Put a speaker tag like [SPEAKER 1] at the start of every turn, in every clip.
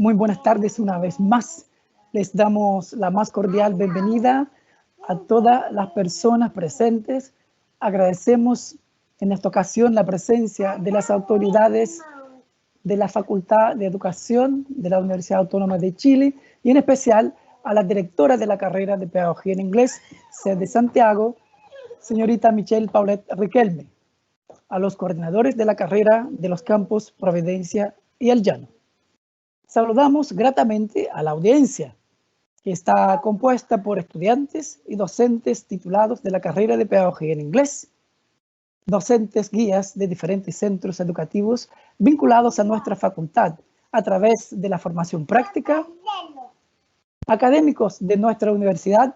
[SPEAKER 1] Muy buenas tardes una vez más. Les damos la más cordial bienvenida a todas las personas presentes. Agradecemos en esta ocasión la presencia de las autoridades de la Facultad de Educación de la Universidad Autónoma de Chile y en especial a la directora de la carrera de Pedagogía en Inglés, sede de Santiago, señorita Michelle Paulette Riquelme, a los coordinadores de la carrera de los campus Providencia y El Llano. Saludamos gratamente a la audiencia, que está compuesta por estudiantes y docentes titulados de la carrera de Pedagogía en Inglés, docentes guías de diferentes centros educativos vinculados a nuestra facultad a través de la formación práctica, académicos de nuestra universidad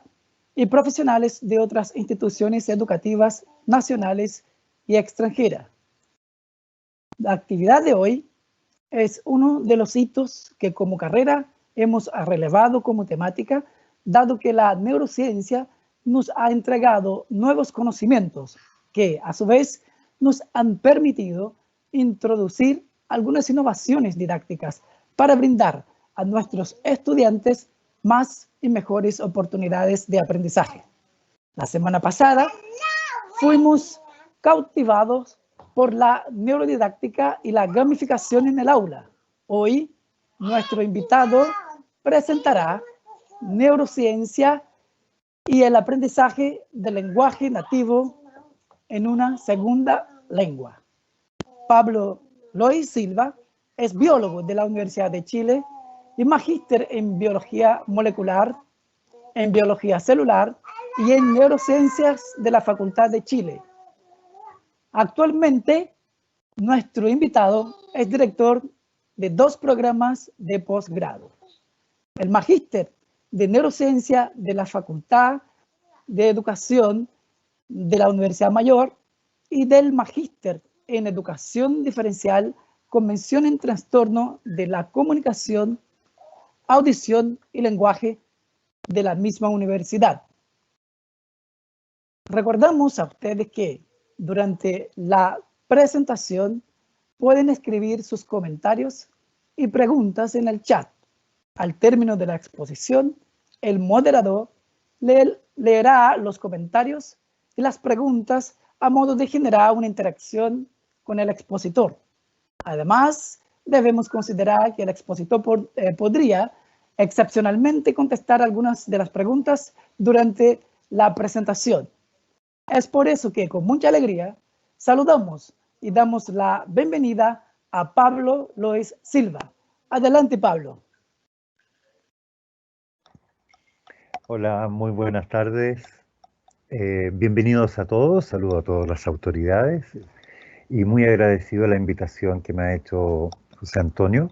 [SPEAKER 1] y profesionales de otras instituciones educativas nacionales y extranjeras. La actividad de hoy es uno de los hitos que como carrera hemos relevado como temática, dado que la neurociencia nos ha entregado nuevos conocimientos que a su vez nos han permitido introducir algunas innovaciones didácticas para brindar a nuestros estudiantes más y mejores oportunidades de aprendizaje. La semana pasada fuimos cautivados por la neurodidáctica y la gamificación en el aula. Hoy, nuestro invitado presentará neurociencia y el aprendizaje del lenguaje nativo en una segunda lengua. Pablo Lois Silva es biólogo de la Universidad de Chile y magíster en biología molecular, en biología celular y en neurociencias de la Facultad de Chile. Actualmente, nuestro invitado es director de 2 programas de posgrado. El magíster de neurociencia de la Facultad de Educación de la Universidad Mayor y del magíster en educación diferencial con mención en trastorno de la comunicación, audición y lenguaje de la misma universidad. Recordamos a ustedes que durante la presentación pueden escribir sus comentarios y preguntas en el chat. Al término de la exposición, el moderador leerá los comentarios y las preguntas a modo de generar una interacción con el expositor. Además, debemos considerar que el expositor podría excepcionalmente contestar algunas de las preguntas durante la presentación. Es por eso que con mucha alegría saludamos y damos la bienvenida a Pablo Lois Silva. Adelante, Pablo.
[SPEAKER 2] Hola, muy buenas tardes. Bienvenidos a todos, saludo a todas las autoridades y muy agradecido a la invitación que me ha hecho José Antonio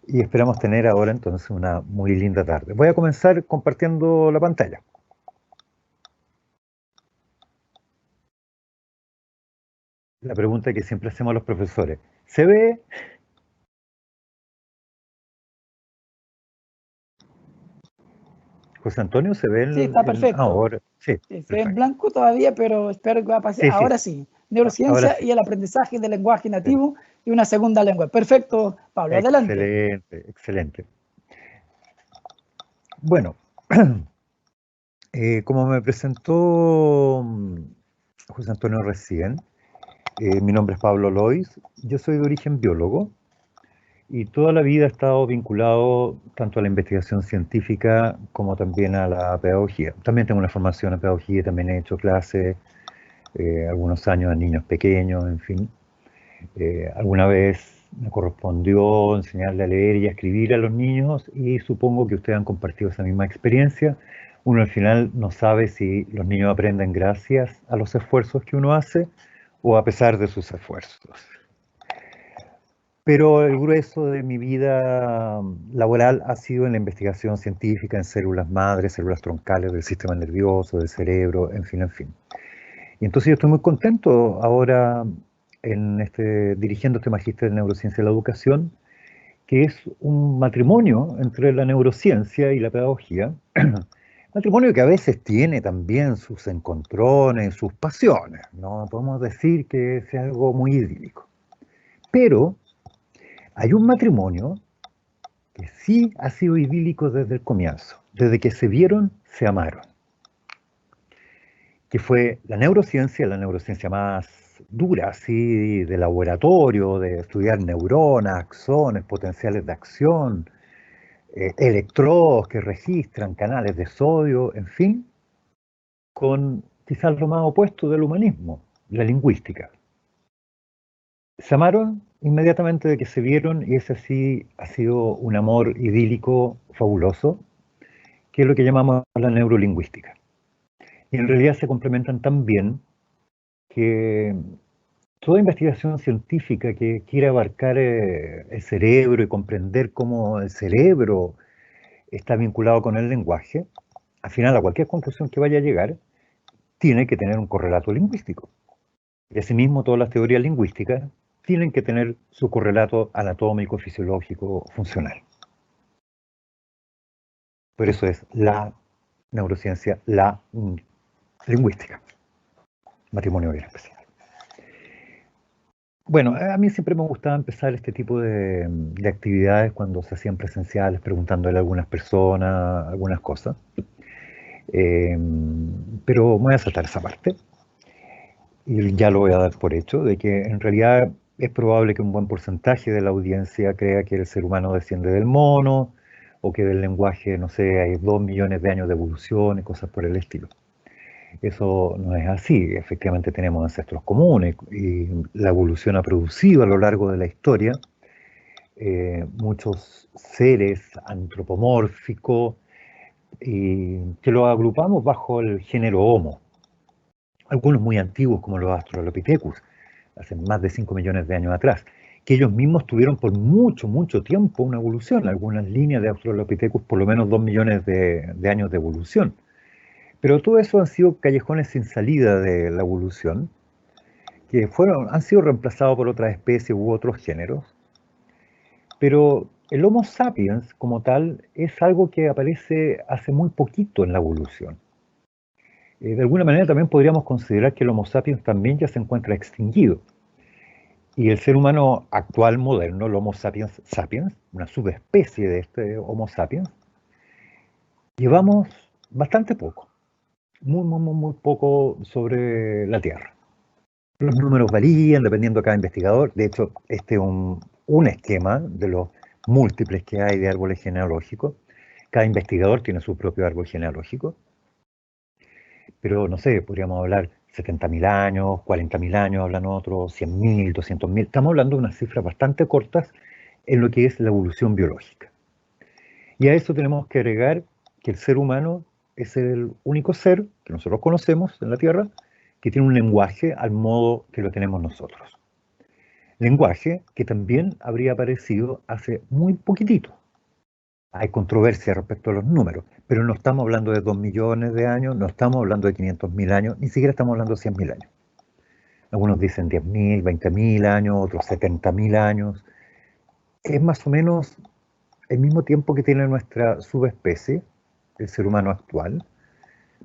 [SPEAKER 2] y esperamos tener ahora entonces una muy linda tarde. Voy a comenzar compartiendo la pantalla. La pregunta que siempre hacemos a los profesores, ¿se ve? José Antonio, ¿se ve?
[SPEAKER 1] Sí, está perfecto.
[SPEAKER 2] Ahora, sí,
[SPEAKER 1] Se ve en blanco todavía, pero espero que va a pasar.
[SPEAKER 2] Sí,
[SPEAKER 1] ahora sí. Neurociencia
[SPEAKER 2] ahora sí.
[SPEAKER 1] Y el aprendizaje del lenguaje nativo y una segunda lengua. Perfecto, Pablo. Adelante.
[SPEAKER 2] Excelente, excelente. Bueno, como me presentó José Antonio recién, mi nombre es Pablo Lois, yo soy de origen biólogo y toda la vida he estado vinculado tanto a la investigación científica como también a la pedagogía. También tengo una formación en pedagogía, también he hecho clases algunos años a niños pequeños, en fin. Alguna vez me correspondió enseñarle a leer y a escribir a los niños y supongo que ustedes han compartido esa misma experiencia. Uno al final no sabe si los niños aprenden gracias a los esfuerzos que uno hace o a pesar de sus esfuerzos. Pero el grueso de mi vida laboral ha sido en la investigación científica en células madres, células troncales del sistema nervioso, del cerebro, en fin, en fin. Y entonces yo estoy muy contento ahora dirigiendo este magíster en neurociencia de la educación, que es un matrimonio entre la neurociencia y la pedagogía, matrimonio que a veces tiene también sus encontrones, sus pasiones, no podemos decir que sea algo muy idílico, pero hay un matrimonio que sí ha sido idílico desde el comienzo. Desde que se vieron, se amaron. Que fue la neurociencia más dura, así, de laboratorio, de estudiar neuronas, axones, potenciales de acción, electrodos que registran canales de sodio, en fin, con quizás lo más opuesto del humanismo, la lingüística. Se amaron inmediatamente de que se vieron y ese sí ha sido un amor idílico fabuloso, que es lo que llamamos la neurolingüística. Y en realidad se complementan tan bien que toda investigación científica que quiera abarcar el cerebro y comprender cómo el cerebro está vinculado con el lenguaje, al final a cualquier conclusión que vaya a llegar, tiene que tener un correlato lingüístico. Y asimismo todas las teorías lingüísticas tienen que tener su correlato anatómico, fisiológico, funcional. Por eso es la neurociencia, la lingüística. Matrimonio bien especial. Bueno, a mí siempre me gustaba empezar este tipo de actividades cuando se hacían presenciales, preguntándole a algunas personas algunas cosas. Pero voy a saltar esa parte. Y ya lo voy a dar por hecho, de que en realidad es probable que un buen porcentaje de la audiencia crea que el ser humano desciende del mono, o que del lenguaje, no sé, hay 2 millones de años de evolución y cosas por el estilo. Eso no es así, efectivamente tenemos ancestros comunes y la evolución ha producido a lo largo de la historia muchos seres antropomórficos y que los agrupamos bajo el género Homo. Algunos muy antiguos como los Australopithecus, hace más de 5 millones de años atrás, que ellos mismos tuvieron por mucho, mucho tiempo una evolución, algunas líneas de Australopithecus por lo menos 2 millones de años de evolución. Pero todo eso han sido callejones sin salida de la evolución, que han sido reemplazados por otras especies u otros géneros. Pero el Homo sapiens como tal es algo que aparece hace muy poquito en la evolución. De alguna manera también podríamos considerar que el Homo sapiens también ya se encuentra extinguido. Y el ser humano actual, moderno, el Homo sapiens sapiens, una subespecie de este Homo sapiens, llevamos bastante poco, muy poco sobre la Tierra. Los números varían dependiendo de cada investigador. De hecho, este es un esquema de los múltiples que hay de árboles genealógicos. Cada investigador tiene su propio árbol genealógico. Pero, no sé, podríamos hablar 70.000 años, 40.000 años, hablan otros, 100.000, 200.000. Estamos hablando de unas cifras bastante cortas en lo que es la evolución biológica. Y a eso tenemos que agregar que el ser humano es el único ser que nosotros conocemos en la Tierra que tiene un lenguaje al modo que lo tenemos nosotros. Lenguaje que también habría aparecido hace muy poquitito. Hay controversia respecto a los números, pero no estamos hablando de 2 millones de años, no estamos hablando de 500.000 años, ni siquiera estamos hablando de 100.000 años. Algunos dicen 10.000, 20.000 años, otros 70.000 años. Es más o menos el mismo tiempo que tiene nuestra subespecie, el ser humano actual.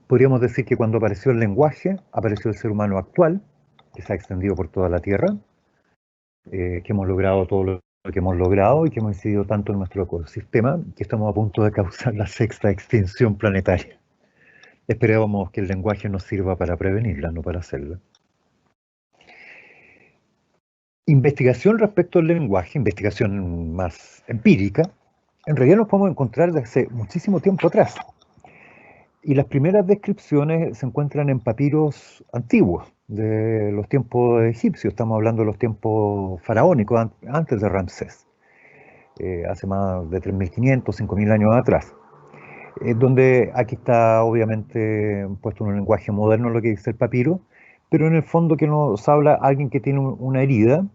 [SPEAKER 2] Podríamos decir que cuando apareció el lenguaje, apareció el ser humano actual, que se ha extendido por toda la Tierra, que hemos logrado todo lo que hemos logrado y que hemos incidido tanto en nuestro ecosistema que estamos a punto de causar la 6ª extinción planetaria. Esperábamos que el lenguaje nos sirva para prevenirla, no para hacerla. Investigación respecto al lenguaje, investigación más empírica, en realidad nos podemos encontrar desde hace muchísimo tiempo atrás. Y las primeras descripciones se encuentran en papiros antiguos, de los tiempos egipcios, estamos hablando de los tiempos faraónicos, antes de Ramsés, hace más de 3.500, 5.000 años atrás, donde aquí está obviamente puesto en un lenguaje moderno lo que dice el papiro, pero en el fondo que nos habla alguien que tiene una herida,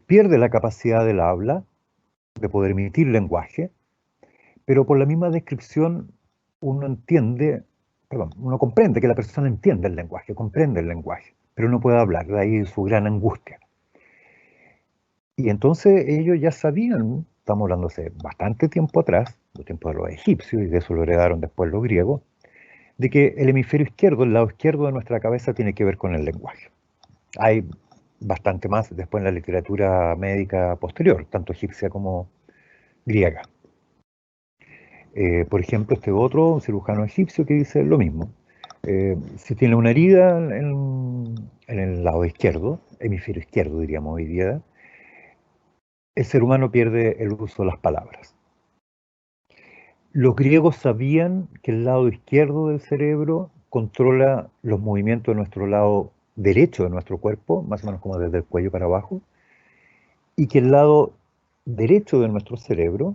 [SPEAKER 2] pierde la capacidad del habla, de poder emitir lenguaje, pero por la misma descripción uno comprende que la persona entiende el lenguaje, comprende el lenguaje, pero no puede hablar, de ahí su gran angustia. Y entonces ellos ya sabían, estamos hablando hace bastante tiempo atrás, los tiempos de los egipcios, y de eso lo heredaron después los griegos, de que el hemisferio izquierdo, el lado izquierdo de nuestra cabeza tiene que ver con el lenguaje. Hay bastante más después en la literatura médica posterior, tanto egipcia como griega. Por ejemplo, este otro, un cirujano egipcio, que dice lo mismo. Si tiene una herida en el lado izquierdo, hemisferio izquierdo diríamos hoy día, el ser humano pierde el uso de las palabras. Los griegos sabían que el lado izquierdo del cerebro controla los movimientos de nuestro lado derecho de nuestro cuerpo, más o menos como desde el cuello para abajo, y que el lado derecho de nuestro cerebro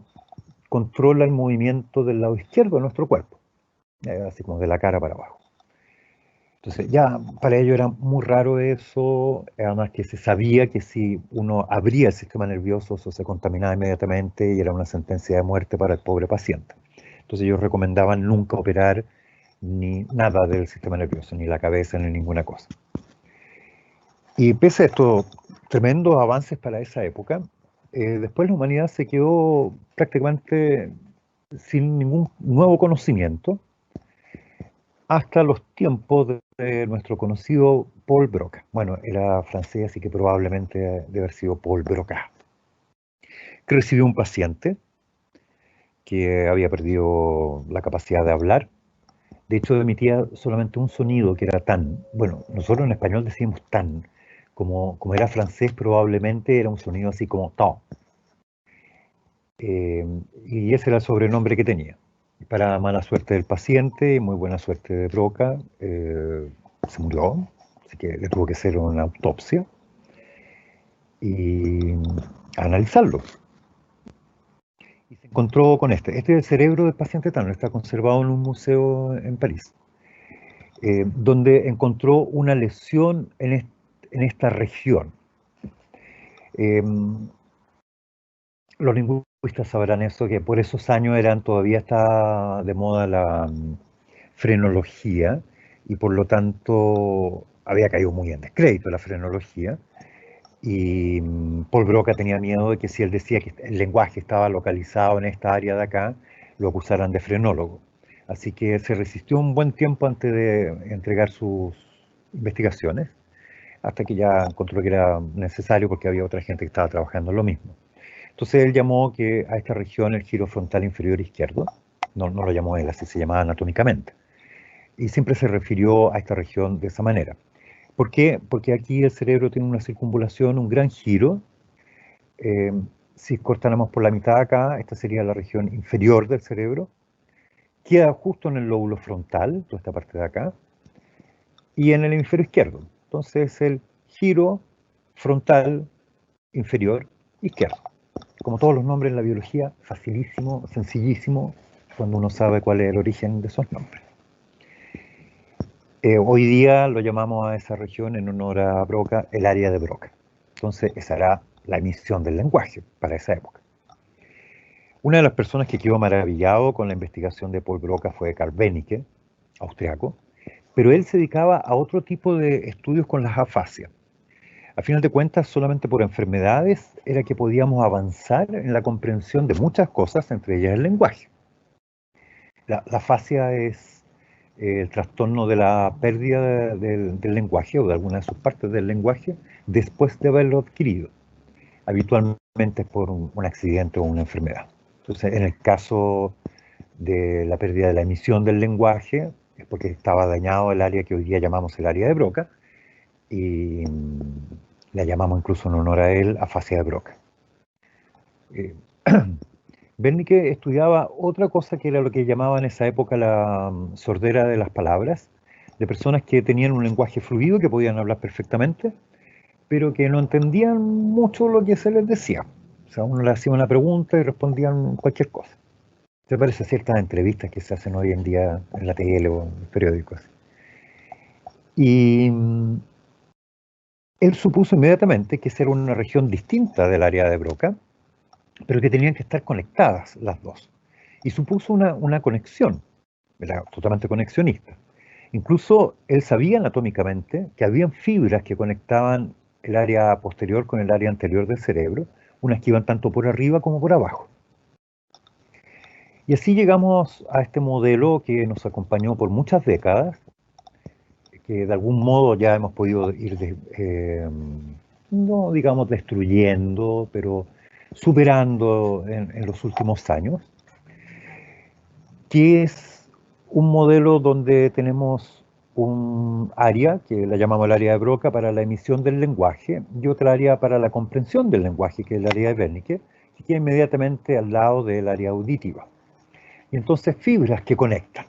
[SPEAKER 2] controla el movimiento del lado izquierdo de nuestro cuerpo, así como de la cara para abajo. Entonces ya para ello era muy raro eso, además que se sabía que si uno abría el sistema nervioso eso se contaminaba inmediatamente y era una sentencia de muerte para el pobre paciente. Entonces ellos recomendaban nunca operar ni nada del sistema nervioso, ni la cabeza, ni ninguna cosa. Y pese a estos tremendos avances para esa época, después la humanidad se quedó prácticamente sin ningún nuevo conocimiento hasta los tiempos de nuestro conocido Paul Broca. Bueno, era francés, así que probablemente debe haber sido Paul Broca, que recibió un paciente que había perdido la capacidad de hablar. De hecho, emitía solamente un sonido que era tan, bueno, nosotros en español decimos tan, como era francés probablemente era un sonido así como ta. Y ese era el sobrenombre que tenía. Para mala suerte del paciente y muy buena suerte de Broca, se murió, así que le tuvo que hacer una autopsia y analizarlo. Y se encontró con este es el cerebro del paciente Tanner, está conservado en un museo en París, donde encontró una lesión en esta región. Los lingüistas sabrán eso, que por esos años todavía está de moda la frenología y por lo tanto había caído muy en descrédito la frenología y Paul Broca tenía miedo de que si él decía que el lenguaje estaba localizado en esta área de acá, lo acusaran de frenólogo. Así que se resistió un buen tiempo antes de entregar sus investigaciones, hasta que ya encontró que era necesario porque había otra gente que estaba trabajando en lo mismo. Entonces él llamó que a esta región el giro frontal inferior izquierdo, no lo llamó él, así se llamaba anatómicamente, y siempre se refirió a esta región de esa manera. ¿Por qué? Porque aquí el cerebro tiene una circunvalación, un gran giro. Si cortáramos por la mitad acá, esta sería la región inferior del cerebro. Queda justo en el lóbulo frontal, toda esta parte de acá, y en el hemisferio izquierdo. Entonces el giro frontal inferior izquierdo. Como todos los nombres en la biología, facilísimo, sencillísimo, cuando uno sabe cuál es el origen de esos nombres. Hoy día lo llamamos a esa región en honor a Broca, el área de Broca. Entonces esa era la emisión del lenguaje para esa época. Una de las personas que quedó maravillado con la investigación de Paul Broca fue Karl Benecke, austriaco, pero él se dedicaba a otro tipo de estudios con las afasias. A final de cuentas, solamente por enfermedades era que podíamos avanzar en la comprensión de muchas cosas, entre ellas el lenguaje. La afasia es el trastorno de la pérdida del lenguaje o de alguna de sus partes del lenguaje después de haberlo adquirido. Habitualmente es por un accidente o una enfermedad. Entonces, en el caso de la pérdida de la emisión del lenguaje, es porque estaba dañado el área que hoy día llamamos el área de Broca, y la llamamos incluso en honor a él afasia de Broca. Benecke estudiaba otra cosa que era lo que llamaban en esa época la sordera de las palabras, de personas que tenían un lenguaje fluido, que podían hablar perfectamente, pero que no entendían mucho lo que se les decía. O sea, uno le hacía una pregunta y respondían cualquier cosa. Se parece a ciertas entrevistas que se hacen hoy en día en la tele o en los periódicos. Y él supuso inmediatamente que esa era una región distinta del área de Broca, pero que tenían que estar conectadas las dos. Y supuso una conexión, era totalmente conexionista. Incluso él sabía anatómicamente que habían fibras que conectaban el área posterior con el área anterior del cerebro, unas que iban tanto por arriba como por abajo. Y así llegamos a este modelo que nos acompañó por muchas décadas, que de algún modo ya hemos podido ir, no digamos destruyendo, pero superando en los últimos años, que es un modelo donde tenemos un área, que la llamamos el área de Broca, para la emisión del lenguaje, y otra área para la comprensión del lenguaje, que es el área de Wernicke, que queda inmediatamente al lado del área auditiva. Y entonces fibras que conectan.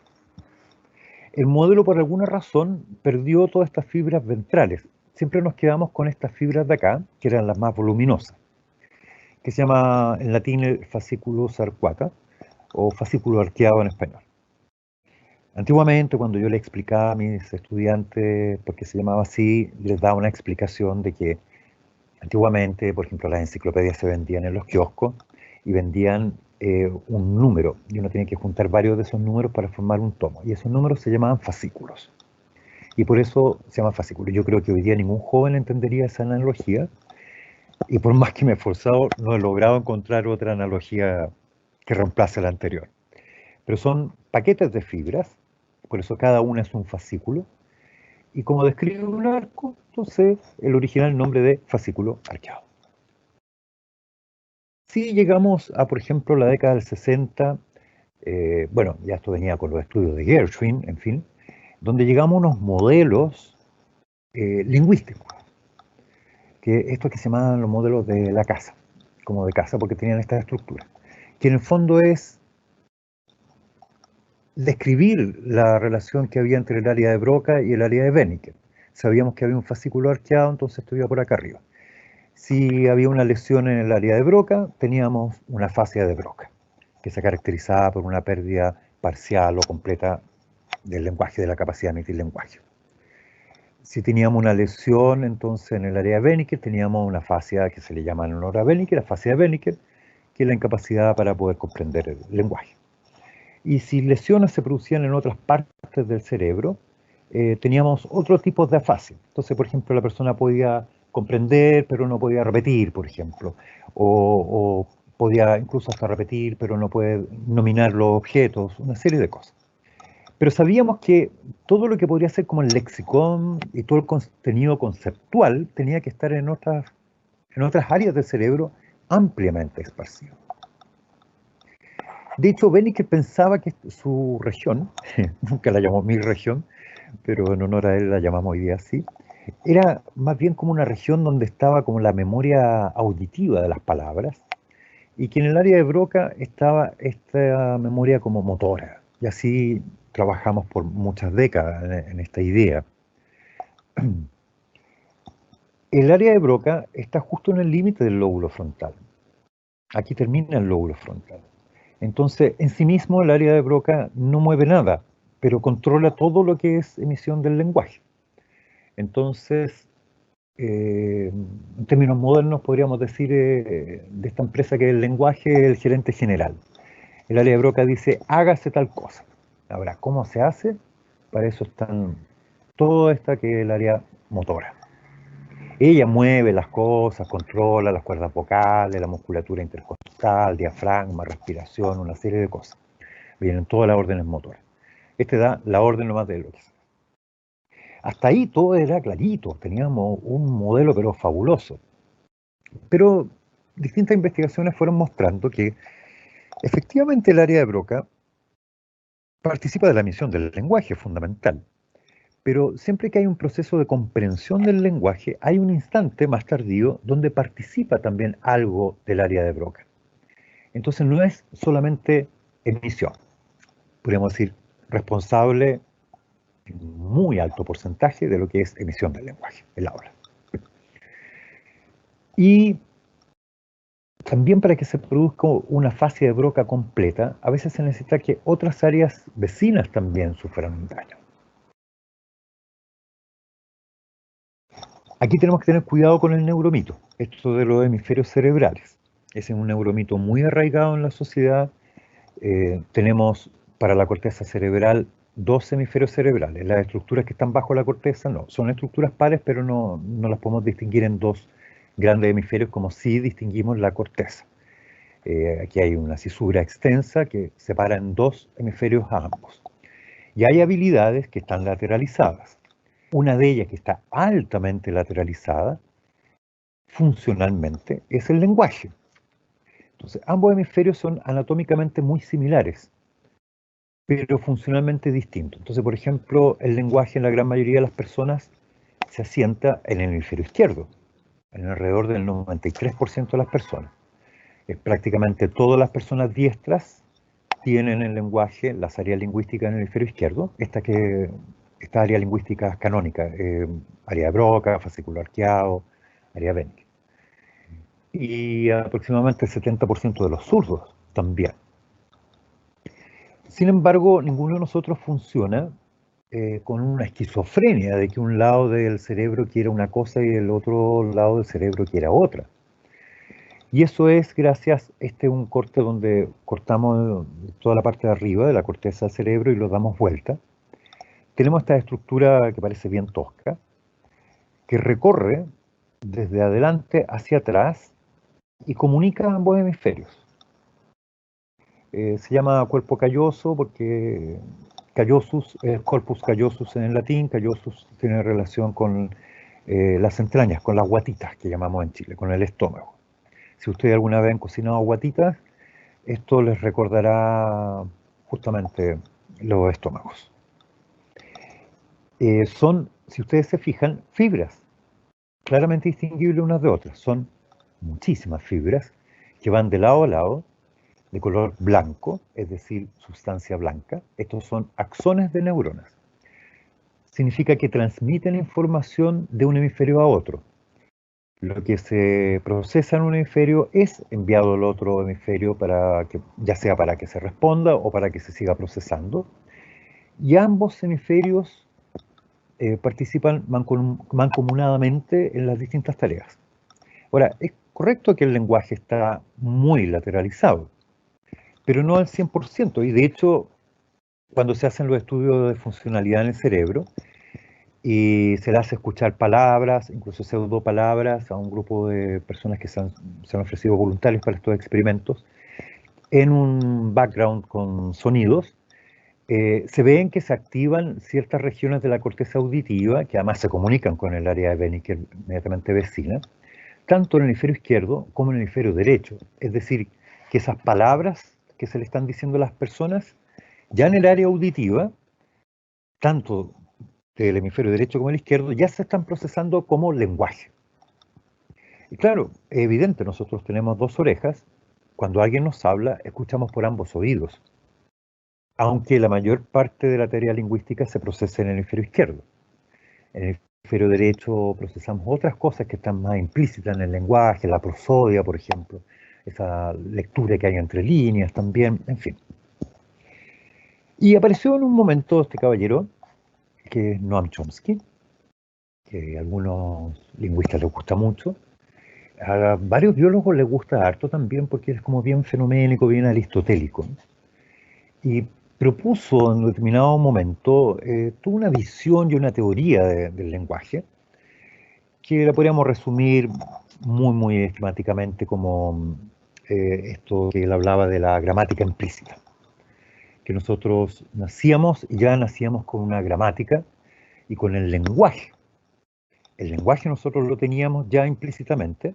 [SPEAKER 2] El modelo, por alguna razón, perdió todas estas fibras ventrales. Siempre nos quedamos con estas fibras de acá, que eran las más voluminosas, que se llama en latín el fasciculus arcuata, o fascículo arqueado en español. Antiguamente, cuando yo le explicaba a mis estudiantes por qué se llamaba así, les daba una explicación de que antiguamente, por ejemplo, las enciclopedias se vendían en los kioscos y vendían un número, y uno tiene que juntar varios de esos números para formar un tomo, y esos números se llamaban fascículos, y por eso se llama fascículo. Yo creo que hoy día ningún joven entendería esa analogía, y por más que me he esforzado, no he logrado encontrar otra analogía que reemplace la anterior. Pero son paquetes de fibras, por eso cada una es un fascículo, y como describe un arco, entonces el original nombre de fascículo arqueado. Si llegamos a, por ejemplo, la década del 60, bueno, ya esto venía con los estudios de Gershwin, en fin, donde llegamos a unos modelos lingüísticos, que estos que se llaman los modelos de la casa, como de casa, porque tenían esta estructura, que en el fondo es describir la relación que había entre el área de Broca y el área de Wernicke. Sabíamos que había un fascículo arqueado, entonces esto iba por acá arriba. Si había una lesión en el área de Broca, teníamos una fascia de Broca, que se caracterizaba por una pérdida parcial o completa del lenguaje, de la capacidad de emitir lenguaje. Si teníamos una lesión, entonces en el área de Wernicke teníamos una fascia que se le llama en honor a Wernicke, la fascia de Wernicke, que es la incapacidad para poder comprender el lenguaje. Y si lesiones se producían en otras partes del cerebro, teníamos otro tipo de afasia. Entonces, por ejemplo, la persona podía comprender, pero no podía repetir, por ejemplo. O podía incluso hasta repetir, pero no puede nominar los objetos, una serie de cosas. Pero sabíamos que todo lo que podría ser como el lexicón y todo el contenido conceptual tenía que estar en otras áreas del cerebro ampliamente esparcido. De hecho, Wernicke pensaba que su región, nunca la llamó mi región, pero en honor a él la llamamos hoy día así, era más bien como una región donde estaba como la memoria auditiva de las palabras, y que en el área de Broca estaba esta memoria como motora, y así trabajamos por muchas décadas en esta idea. El área de Broca está justo en el límite del lóbulo frontal. Aquí termina el lóbulo frontal. Entonces, en sí mismo el área de Broca no mueve nada, pero controla todo lo que es emisión del lenguaje. Entonces, en términos modernos podríamos decir de esta empresa que el lenguaje es el gerente general. El área de Broca dice, hágase tal cosa. Ahora, ¿cómo se hace? Para eso están toda esta que es el área motora. Ella mueve las cosas, controla las cuerdas vocales, la musculatura intercostal, diafragma, respiración, una serie de cosas. Vienen todas las órdenes motoras. Este da la orden nomás de lo que es. Hasta ahí todo era clarito, teníamos un modelo pero fabuloso. Pero distintas investigaciones fueron mostrando que efectivamente el área de Broca participa de la emisión del lenguaje, fundamental. Pero siempre que hay un proceso de comprensión del lenguaje, hay un instante más tardío donde participa también algo del área de Broca. Entonces no es solamente emisión, podríamos decir responsable en un muy alto porcentaje de lo que es emisión del lenguaje, el habla. Y también para que se produzca una fascia de Broca completa, a veces se necesita que otras áreas vecinas también sufran un daño. Aquí tenemos que tener cuidado con el neuromito, esto de los hemisferios cerebrales. Ese es un neuromito muy arraigado en la sociedad. Tenemos para la corteza cerebral dos hemisferios cerebrales. Las estructuras que están bajo la corteza no, son estructuras pares, pero no las podemos distinguir en dos grandes hemisferios como sí distinguimos la corteza. Aquí hay una cisura extensa que separa en dos hemisferios a ambos. Y hay habilidades que están lateralizadas. Una de ellas que está altamente lateralizada, funcionalmente, es el lenguaje. Entonces, ambos hemisferios son anatómicamente muy similares, pero funcionalmente distintos. Entonces, por ejemplo, el lenguaje en la gran mayoría de las personas se asienta en el hemisferio izquierdo, en alrededor del 93% de las personas. Prácticamente todas las personas diestras tienen el lenguaje, las áreas lingüísticas en el hemisferio izquierdo, esta área lingüística canónica, área de Broca, fascículo arqueado, área Wernicke. Y aproximadamente el 70% de los zurdos también. Sin embargo, ninguno de nosotros funciona con una esquizofrenia de que un lado del cerebro quiera una cosa y el otro lado del cerebro quiera otra. Y eso es gracias, este es un corte donde cortamos toda la parte de arriba de la corteza del cerebro y lo damos vuelta. Tenemos esta estructura que parece bien tosca, que recorre desde adelante hacia atrás y comunica ambos hemisferios. Se llama cuerpo calloso porque callosus es corpus callosus en el latín. Callosus tiene relación con las entrañas, con las guatitas que llamamos en Chile, con el estómago. Si ustedes alguna vez han cocinado guatitas, esto les recordará justamente los estómagos. Son, si ustedes se fijan, fibras claramente distinguibles unas de otras. Son muchísimas fibras que van de lado a lado, de color blanco, es decir, sustancia blanca. Estos son axones de neuronas. Significa que transmiten información de un hemisferio a otro. Lo que se procesa en un hemisferio es enviado al otro hemisferio para que, ya sea para que se responda o para que se siga procesando. Y ambos hemisferios participan mancomunadamente en las distintas tareas. Ahora, es correcto que el lenguaje está muy lateralizado, pero no al 100%. Y de hecho, cuando se hacen los estudios de funcionalidad en el cerebro, y se le hace escuchar palabras, incluso pseudopalabras, a un grupo de personas que se han ofrecido voluntarios para estos experimentos, en un background con sonidos, se ven que se activan ciertas regiones de la corteza auditiva, que además se comunican con el área de Wernicke inmediatamente vecina, tanto en el hemisferio izquierdo como en el hemisferio derecho. Es decir, que esas palabras que se le están diciendo a las personas, ya en el área auditiva, tanto del hemisferio derecho como el izquierdo, ya se están procesando como lenguaje. Y claro, es evidente, nosotros tenemos dos orejas, cuando alguien nos habla, escuchamos por ambos oídos, aunque la mayor parte de la teoría lingüística se procesa en el hemisferio izquierdo. En el hemisferio derecho procesamos otras cosas que están más implícitas en el lenguaje, la prosodia, por ejemplo, esa lectura que hay entre líneas también, en fin. Y apareció en un momento este caballero, que es Noam Chomsky, que a algunos lingüistas les gusta mucho. A varios biólogos les gusta harto también porque es como bien fenoménico, bien aristotélico. Y propuso en un determinado momento, tuvo una visión y una teoría del lenguaje que la podríamos resumir muy esquemáticamente como esto que él hablaba de la gramática implícita. Que nosotros nacíamos y ya nacíamos con una gramática y con el lenguaje. El lenguaje nosotros lo teníamos ya implícitamente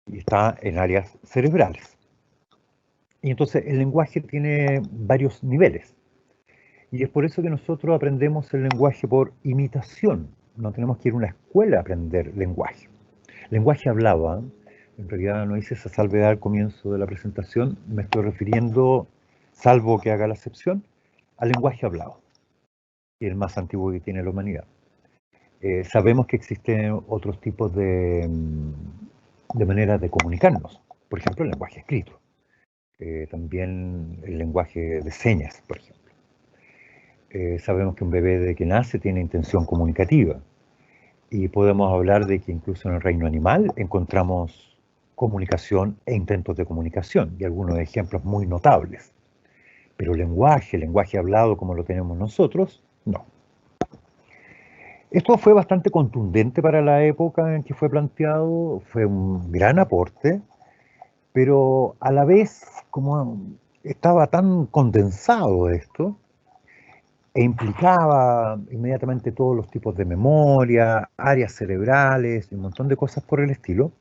[SPEAKER 2] y está en áreas cerebrales. Y entonces el lenguaje tiene varios niveles. Y es por eso que nosotros aprendemos el lenguaje por imitación. No tenemos que ir a una escuela a aprender lenguaje. Lenguaje hablado, ¿eh? En realidad no hice esa salvedad al comienzo de la presentación. Me estoy refiriendo, salvo que haga la excepción, al lenguaje hablado, que es el más antiguo que tiene la humanidad. Sabemos que existen otros tipos de maneras de comunicarnos. Por ejemplo, el lenguaje escrito. También el lenguaje de señas, por ejemplo. Sabemos que un bebé de que nace tiene intención comunicativa. Y podemos hablar de que incluso en el reino animal encontramos comunicación e intentos de comunicación, y algunos ejemplos muy notables. Pero lenguaje hablado como lo tenemos nosotros, no. Esto fue bastante contundente para la época en que fue planteado, fue un gran aporte, pero a la vez, como estaba tan condensado esto, e implicaba inmediatamente todos los tipos de memoria, áreas cerebrales y un montón de cosas por el estilo,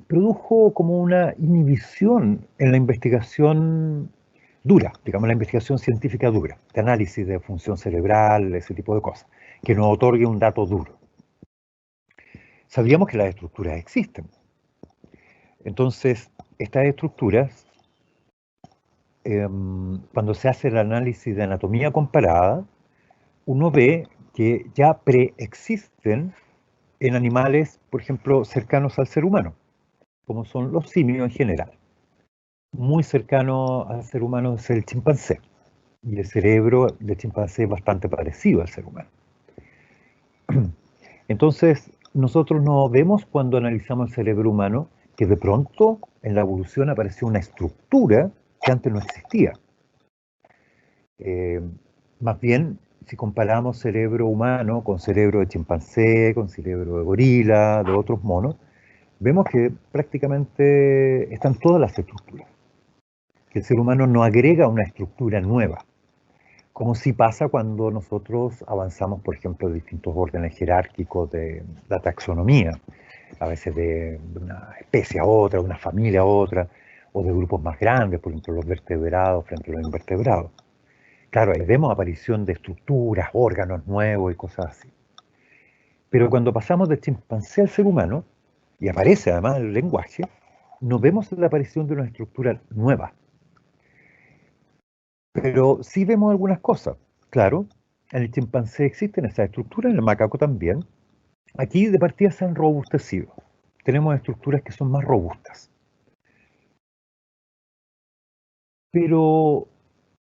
[SPEAKER 2] produjo como una inhibición en la investigación dura, digamos la investigación científica dura, de análisis de función cerebral, ese tipo de cosas, que nos otorgue un dato duro. Sabíamos que las estructuras existen. Entonces, estas estructuras, cuando se hace el análisis de anatomía comparada, uno ve que ya preexisten en animales, por ejemplo, cercanos al ser humano, como son los simios en general. Muy cercano al ser humano es el chimpancé, y el cerebro del chimpancé es bastante parecido al ser humano. Entonces, nosotros nos vemos cuando analizamos el cerebro humano que de pronto en la evolución apareció una estructura que antes no existía. Más bien, si comparamos cerebro humano con cerebro de chimpancé, con cerebro de gorila, de otros monos, vemos que prácticamente están todas las estructuras. Que el ser humano no agrega una estructura nueva, como sí pasa cuando nosotros avanzamos, por ejemplo, en distintos órdenes jerárquicos de la taxonomía, a veces de una especie a otra, de una familia a otra, o de grupos más grandes, por ejemplo, los vertebrados frente a los invertebrados. Claro, ahí vemos aparición de estructuras, órganos nuevos y cosas así. Pero cuando pasamos del chimpancé al ser humano, y aparece además el lenguaje, no vemos la aparición de una estructura nueva. Pero sí vemos algunas cosas. Claro, en el chimpancé existen esas estructuras, en el macaco también. Aquí de partida se han robustecido. Tenemos estructuras que son más robustas. Pero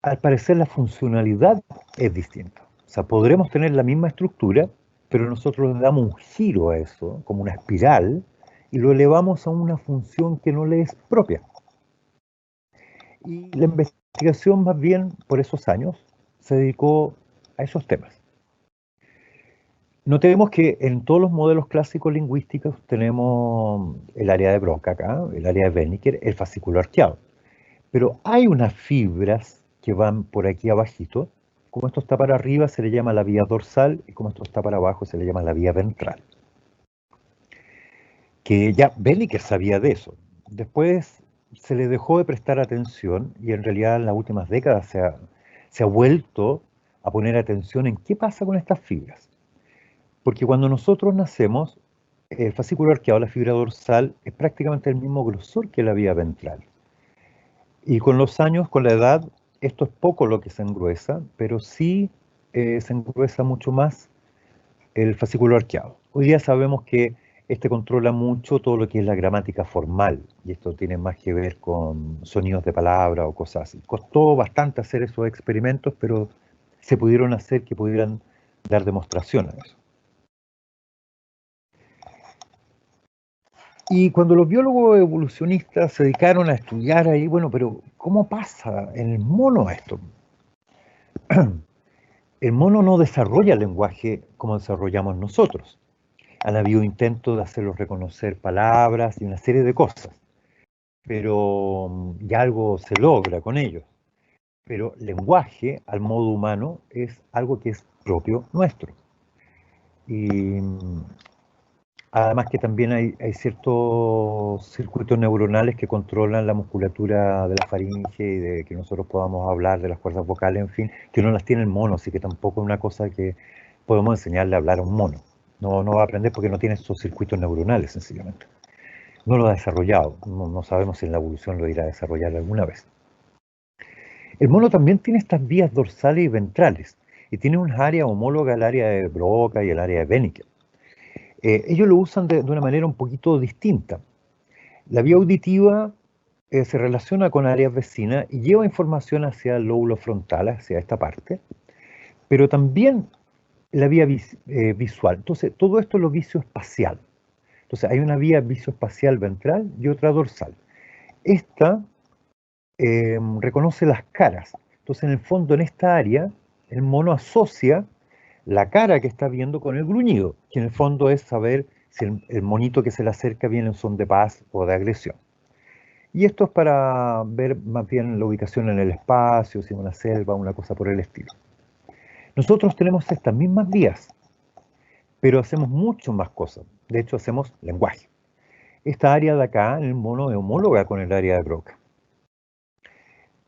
[SPEAKER 2] al parecer la funcionalidad es distinta. O sea, podremos tener la misma estructura, pero nosotros le damos un giro a eso, como una espiral, y lo elevamos a una función que no le es propia. Y la investigación más bien por esos años se dedicó a esos temas. Notemos que en todos los modelos clásicos lingüísticos tenemos el área de Broca acá, el área de Wernicke, el fascículo arqueado. Pero hay unas fibras que van por aquí abajito. Como esto está para arriba se le llama la vía dorsal y como esto está para abajo se le llama la vía ventral. Que ya Wernicke sabía de eso. Después se le dejó de prestar atención y en realidad en las últimas décadas se ha vuelto a poner atención en qué pasa con estas fibras. Porque cuando nosotros nacemos, el fascículo arqueado, la fibra dorsal, es prácticamente el mismo grosor que la vía ventral. Y con los años, con la edad, esto es poco lo que se engruesa, pero sí se engruesa mucho más el fascículo arqueado. Hoy día sabemos que este controla mucho todo lo que es la gramática formal, y esto tiene más que ver con sonidos de palabra o cosas así. Costó bastante hacer esos experimentos, pero se pudieron hacer que pudieran dar demostración a eso. Y cuando los biólogos evolucionistas se dedicaron a estudiar ahí, bueno, pero ¿cómo pasa en el mono esto? El mono no desarrolla el lenguaje como desarrollamos nosotros. Han habido intentos de hacerlos reconocer palabras y una serie de cosas, pero ya algo se logra con ellos. Pero lenguaje, al modo humano, es algo que es propio nuestro. Y además que también hay ciertos circuitos neuronales que controlan la musculatura de la faringe y de que nosotros podamos hablar de las cuerdas vocales, en fin, que no las tiene el mono, así que tampoco es una cosa que podemos enseñarle a hablar a un mono. No va a aprender porque no tiene esos circuitos neuronales, sencillamente. No lo ha desarrollado, no sabemos si en la evolución lo irá a desarrollar alguna vez. El mono también tiene estas vías dorsales y ventrales, y tiene un área homóloga al área de Broca y al área de Wernicke. Ellos lo usan de una manera un poquito distinta. La vía auditiva se relaciona con áreas vecinas y lleva información hacia el lóbulo frontal, hacia esta parte, pero también la vía visual. Entonces, todo esto es lo visoespacial. Entonces, hay una vía visoespacial ventral y otra dorsal. Esta reconoce las caras. Entonces, en el fondo, en esta área, el mono asocia la cara que está viendo con el gruñido, que en el fondo es saber si el monito que se le acerca viene en son de paz o de agresión. Y esto es para ver más bien la ubicación en el espacio, si es una selva, una cosa por el estilo. Nosotros tenemos estas mismas vías, pero hacemos mucho más cosas. De hecho, hacemos lenguaje. Esta área de acá, en el mono, es homóloga con el área de Broca.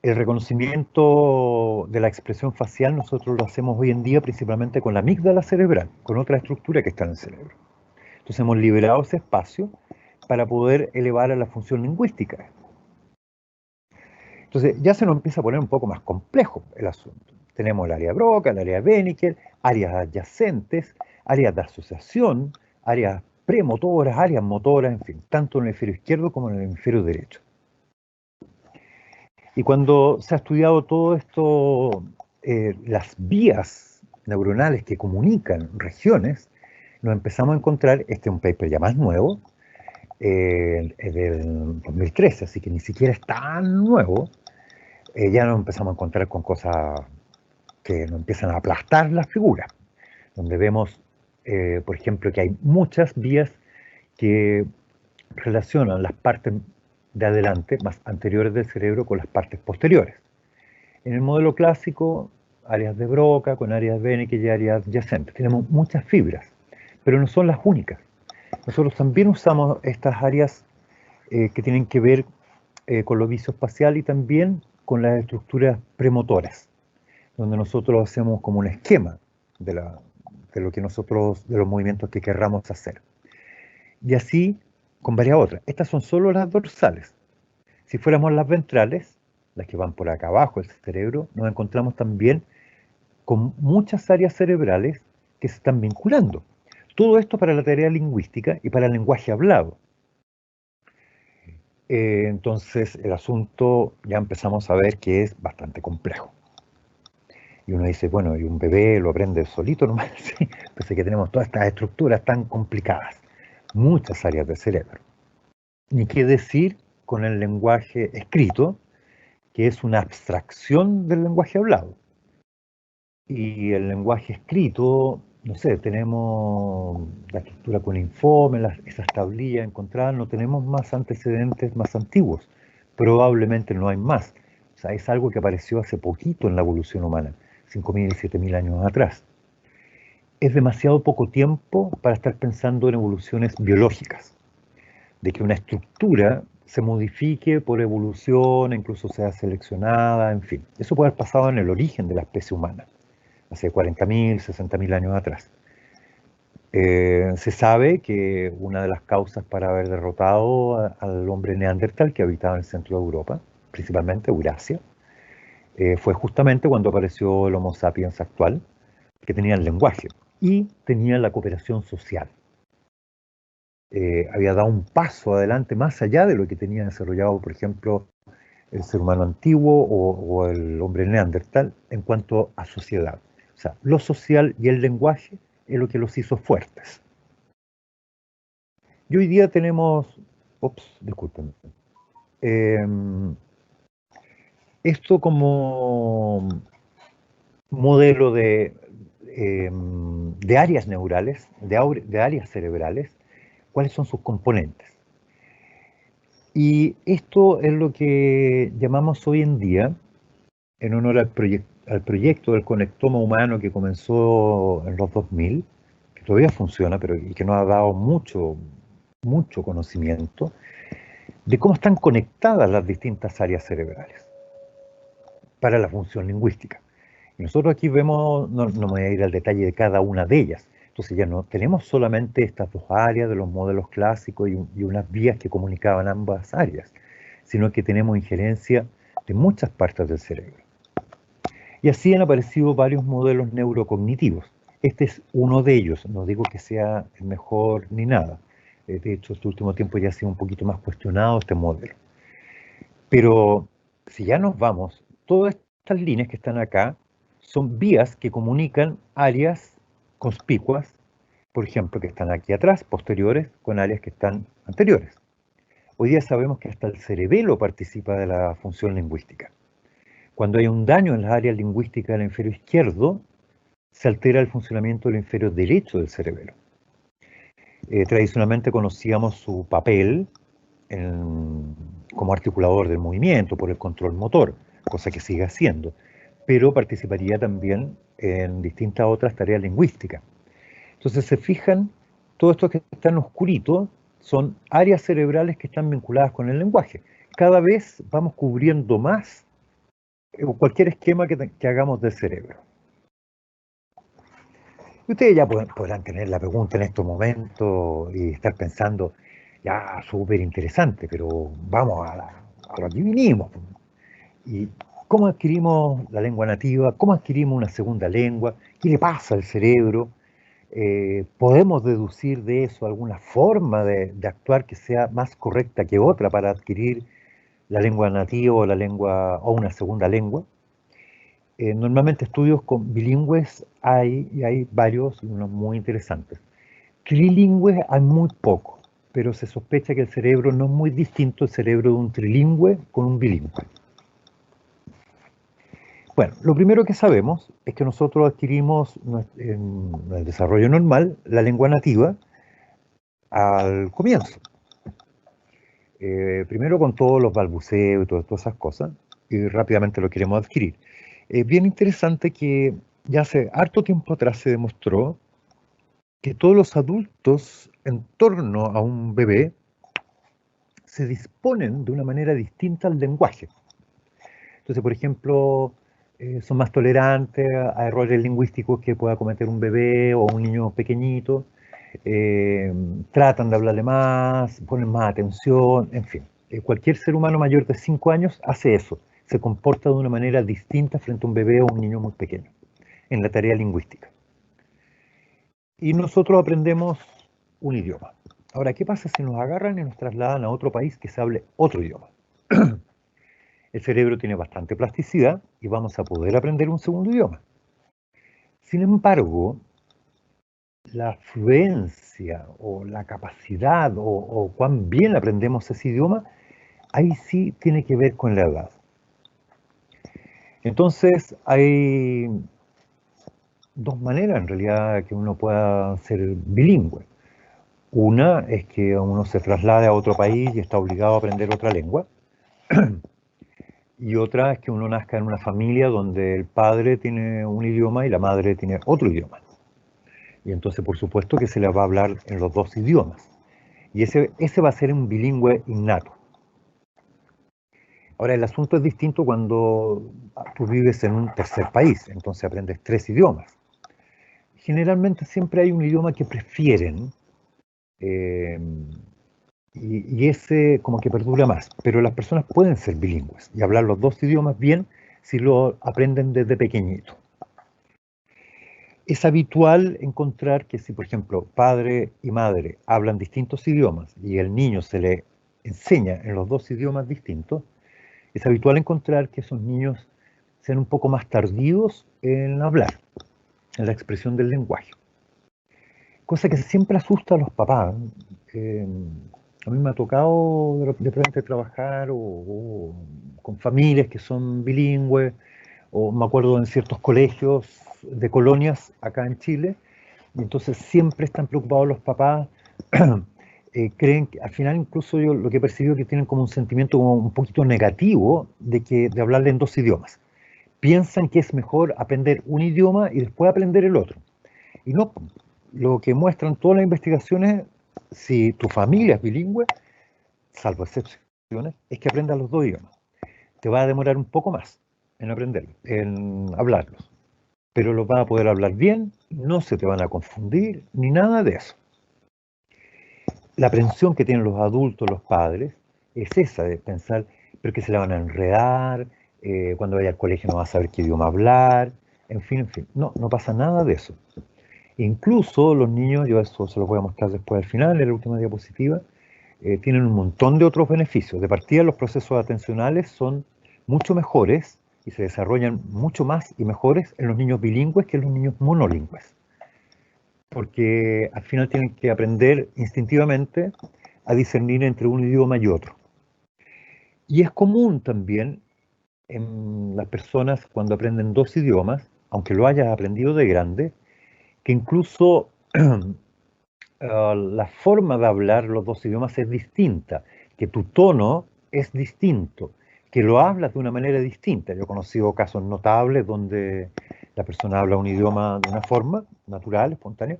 [SPEAKER 2] El reconocimiento de la expresión facial nosotros lo hacemos hoy en día principalmente con la amígdala cerebral, con otra estructura que está en el cerebro. Entonces hemos liberado ese espacio para poder elevar a la función lingüística. Entonces ya se nos empieza a poner un poco más complejo el asunto. Tenemos el área de Broca, el área de Wernicke, áreas adyacentes, áreas de asociación, áreas premotoras, áreas motoras, en fin, tanto en el hemisferio izquierdo como en el hemisferio derecho. Y cuando se ha estudiado todo esto, las vías neuronales que comunican regiones, nos empezamos a encontrar, este es un paper ya más nuevo, del 2013, así que ni siquiera es tan nuevo, ya nos empezamos a encontrar con cosas que nos empiezan a aplastar las figuras, donde vemos, por ejemplo, que hay muchas vías que relacionan las partes de adelante, más anteriores del cerebro, con las partes posteriores. En el modelo clásico, áreas de Broca con áreas de Wernicke y áreas adyacentes. Tenemos muchas fibras, pero no son las únicas. Nosotros también usamos estas áreas que tienen que ver con lo visoespacial y también con las estructuras premotoras, donde nosotros hacemos como un esquema de lo que nosotros, de los movimientos que querramos hacer. Y así con varias otras. Estas son solo las dorsales. Si fuéramos las ventrales, las que van por acá abajo del cerebro, nos encontramos también con muchas áreas cerebrales que se están vinculando. Todo esto para la tarea lingüística y para el lenguaje hablado. Entonces el asunto ya empezamos a ver que es bastante complejo. Y uno dice, bueno, y un bebé lo aprende solito nomás, ¿sí? Pues es que tenemos todas estas estructuras tan complicadas, muchas áreas del cerebro. Ni qué decir con el lenguaje escrito, que es una abstracción del lenguaje hablado. Y el lenguaje escrito, no sé, tenemos la estructura cuneiforme, esas tablillas encontradas, no tenemos más antecedentes más antiguos. Probablemente no hay más. O sea, es algo que apareció hace poquito en la evolución humana, 5.000 y 7.000 años atrás. Es demasiado poco tiempo para estar pensando en evoluciones biológicas, de que una estructura se modifique por evolución, incluso sea seleccionada, en fin. Eso puede haber pasado en el origen de la especie humana, hace 40.000, 60.000 años atrás. Se sabe que una de las causas para haber derrotado al hombre neandertal que habitaba en el centro de Europa, principalmente Eurasia, fue justamente cuando apareció el Homo sapiens actual, que tenía el lenguaje y tenía la cooperación social. Había dado un paso adelante más allá de lo que tenía desarrollado, por ejemplo, el ser humano antiguo o el hombre neandertal en cuanto a sociedad. O sea, lo social y el lenguaje es lo que los hizo fuertes. Y hoy día tenemos, disculpen, esto como modelo de áreas neurales, de áreas cerebrales, cuáles son sus componentes. Y esto es lo que llamamos hoy en día, en honor al proyecto del conectoma humano que comenzó en los 2000, que todavía funciona, pero y que nos ha dado mucho conocimiento de cómo están conectadas las distintas áreas cerebrales para la función lingüística. Y nosotros aquí vemos, no me voy a ir al detalle de cada una de ellas, entonces ya no tenemos solamente estas dos áreas de los modelos clásicos y unas vías que comunicaban ambas áreas, sino que tenemos injerencia de muchas partes del cerebro. Y así han aparecido varios modelos neurocognitivos. Este es uno de ellos, no digo que sea el mejor ni nada. De hecho, este último tiempo ya ha sido un poquito más cuestionado este modelo. Pero si ya nos vamos, todas estas líneas que están acá son vías que comunican áreas conspicuas, por ejemplo, que están aquí atrás, posteriores, con áreas que están anteriores. Hoy día sabemos que hasta el cerebelo participa de la función lingüística. Cuando hay un daño en las áreas lingüísticas del hemisferio izquierdo, se altera el funcionamiento del hemisferio derecho del cerebelo. Tradicionalmente conocíamos su papel como articulador del movimiento, por el control motor, cosa que sigue haciendo, pero participaría también en distintas otras tareas lingüísticas. Entonces, se fijan, todo esto que está en oscurito son áreas cerebrales que están vinculadas con el lenguaje. Cada vez vamos cubriendo más cualquier esquema que hagamos del cerebro. Y ustedes ya podrán tener la pregunta en estos momentos y estar pensando, ya, súper interesante, pero vamos a lo que vinimos. ¿Y cómo adquirimos la lengua nativa? ¿Cómo adquirimos una segunda lengua? ¿Qué le pasa al cerebro? ¿Podemos deducir de eso alguna forma de actuar que sea más correcta que otra para adquirir la lengua nativa o la lengua o una segunda lengua? Normalmente estudios con bilingües hay varios y unos muy interesantes. Trilingües hay muy poco, pero se sospecha que el cerebro no es muy distinto el cerebro de un trilingüe con un bilingüe. Bueno, lo primero que sabemos es que nosotros adquirimos en el desarrollo normal la lengua nativa al comienzo. Primero con todos los balbuceos y todas esas cosas, y rápidamente lo queremos adquirir. Es bien interesante que ya hace harto tiempo atrás se demostró que todos los adultos en torno a un bebé se disponen de una manera distinta al lenguaje. Entonces, por ejemplo, son más tolerantes a errores lingüísticos que pueda cometer un bebé o un niño pequeñito, tratan de hablarle más, ponen más atención, en fin. Cualquier ser humano mayor de 5 años hace eso, se comporta de una manera distinta frente a un bebé o un niño muy pequeño, en la tarea lingüística. Y nosotros aprendemos un idioma. Ahora, ¿qué pasa si nos agarran y nos trasladan a otro país que se hable otro idioma? El cerebro tiene bastante plasticidad y vamos a poder aprender un segundo idioma. Sin embargo, la fluencia o la capacidad o cuán bien aprendemos ese idioma, ahí sí tiene que ver con la edad. Entonces, hay dos maneras en realidad que uno pueda ser bilingüe. Una es que uno se traslade a otro país y está obligado a aprender otra lengua. Y otra es que uno nazca en una familia donde el padre tiene un idioma y la madre tiene otro idioma. Y entonces, por supuesto, que se le va a hablar en los dos idiomas. Y ese va a ser un bilingüe innato. Ahora, el asunto es distinto cuando tú vives en un tercer país, entonces aprendes 3 idiomas. Generalmente siempre hay un idioma que prefieren, y ese como que perdura más, pero las personas pueden ser bilingües y hablar los 2 idiomas bien si lo aprenden desde pequeñito. Es habitual encontrar que si, por ejemplo, padre y madre hablan distintos idiomas y el niño se le enseña en los 2 idiomas distintos, es habitual encontrar que esos niños sean un poco más tardíos en hablar, en la expresión del lenguaje. Cosa que siempre asusta a los papás. A mí me ha tocado de repente trabajar o con familias que son bilingües, o me acuerdo en ciertos colegios de colonias acá en Chile, y entonces siempre están preocupados los papás, creen que al final incluso yo lo que he percibido es que tienen como un sentimiento como un poquito negativo de hablarle en 2 idiomas. Piensan que es mejor aprender un idioma y después aprender el otro. Y no, lo que muestran todas las investigaciones, si tu familia es bilingüe, salvo excepciones, es que aprendas los 2 idiomas. Te va a demorar un poco más en aprenderlos, en hablarlos, pero los vas a poder hablar bien, no se te van a confundir, ni nada de eso. La aprensión que tienen los adultos, los padres, es esa de pensar, pero que se la van a enredar, cuando vaya al colegio no va a saber qué idioma hablar, en fin, no pasa nada de eso. Incluso los niños, yo eso se los voy a mostrar después al final, en la última diapositiva, tienen un montón de otros beneficios. De partida, los procesos atencionales son mucho mejores y se desarrollan mucho más y mejores en los niños bilingües que en los niños monolingües. Porque al final tienen que aprender instintivamente a discernir entre un idioma y otro. Y es común también en las personas cuando aprenden 2 idiomas, aunque lo hayas aprendido de grande, que incluso la forma de hablar los 2 idiomas es distinta, que tu tono es distinto, que lo hablas de una manera distinta. Yo he conocido casos notables donde la persona habla un idioma de una forma natural, espontánea,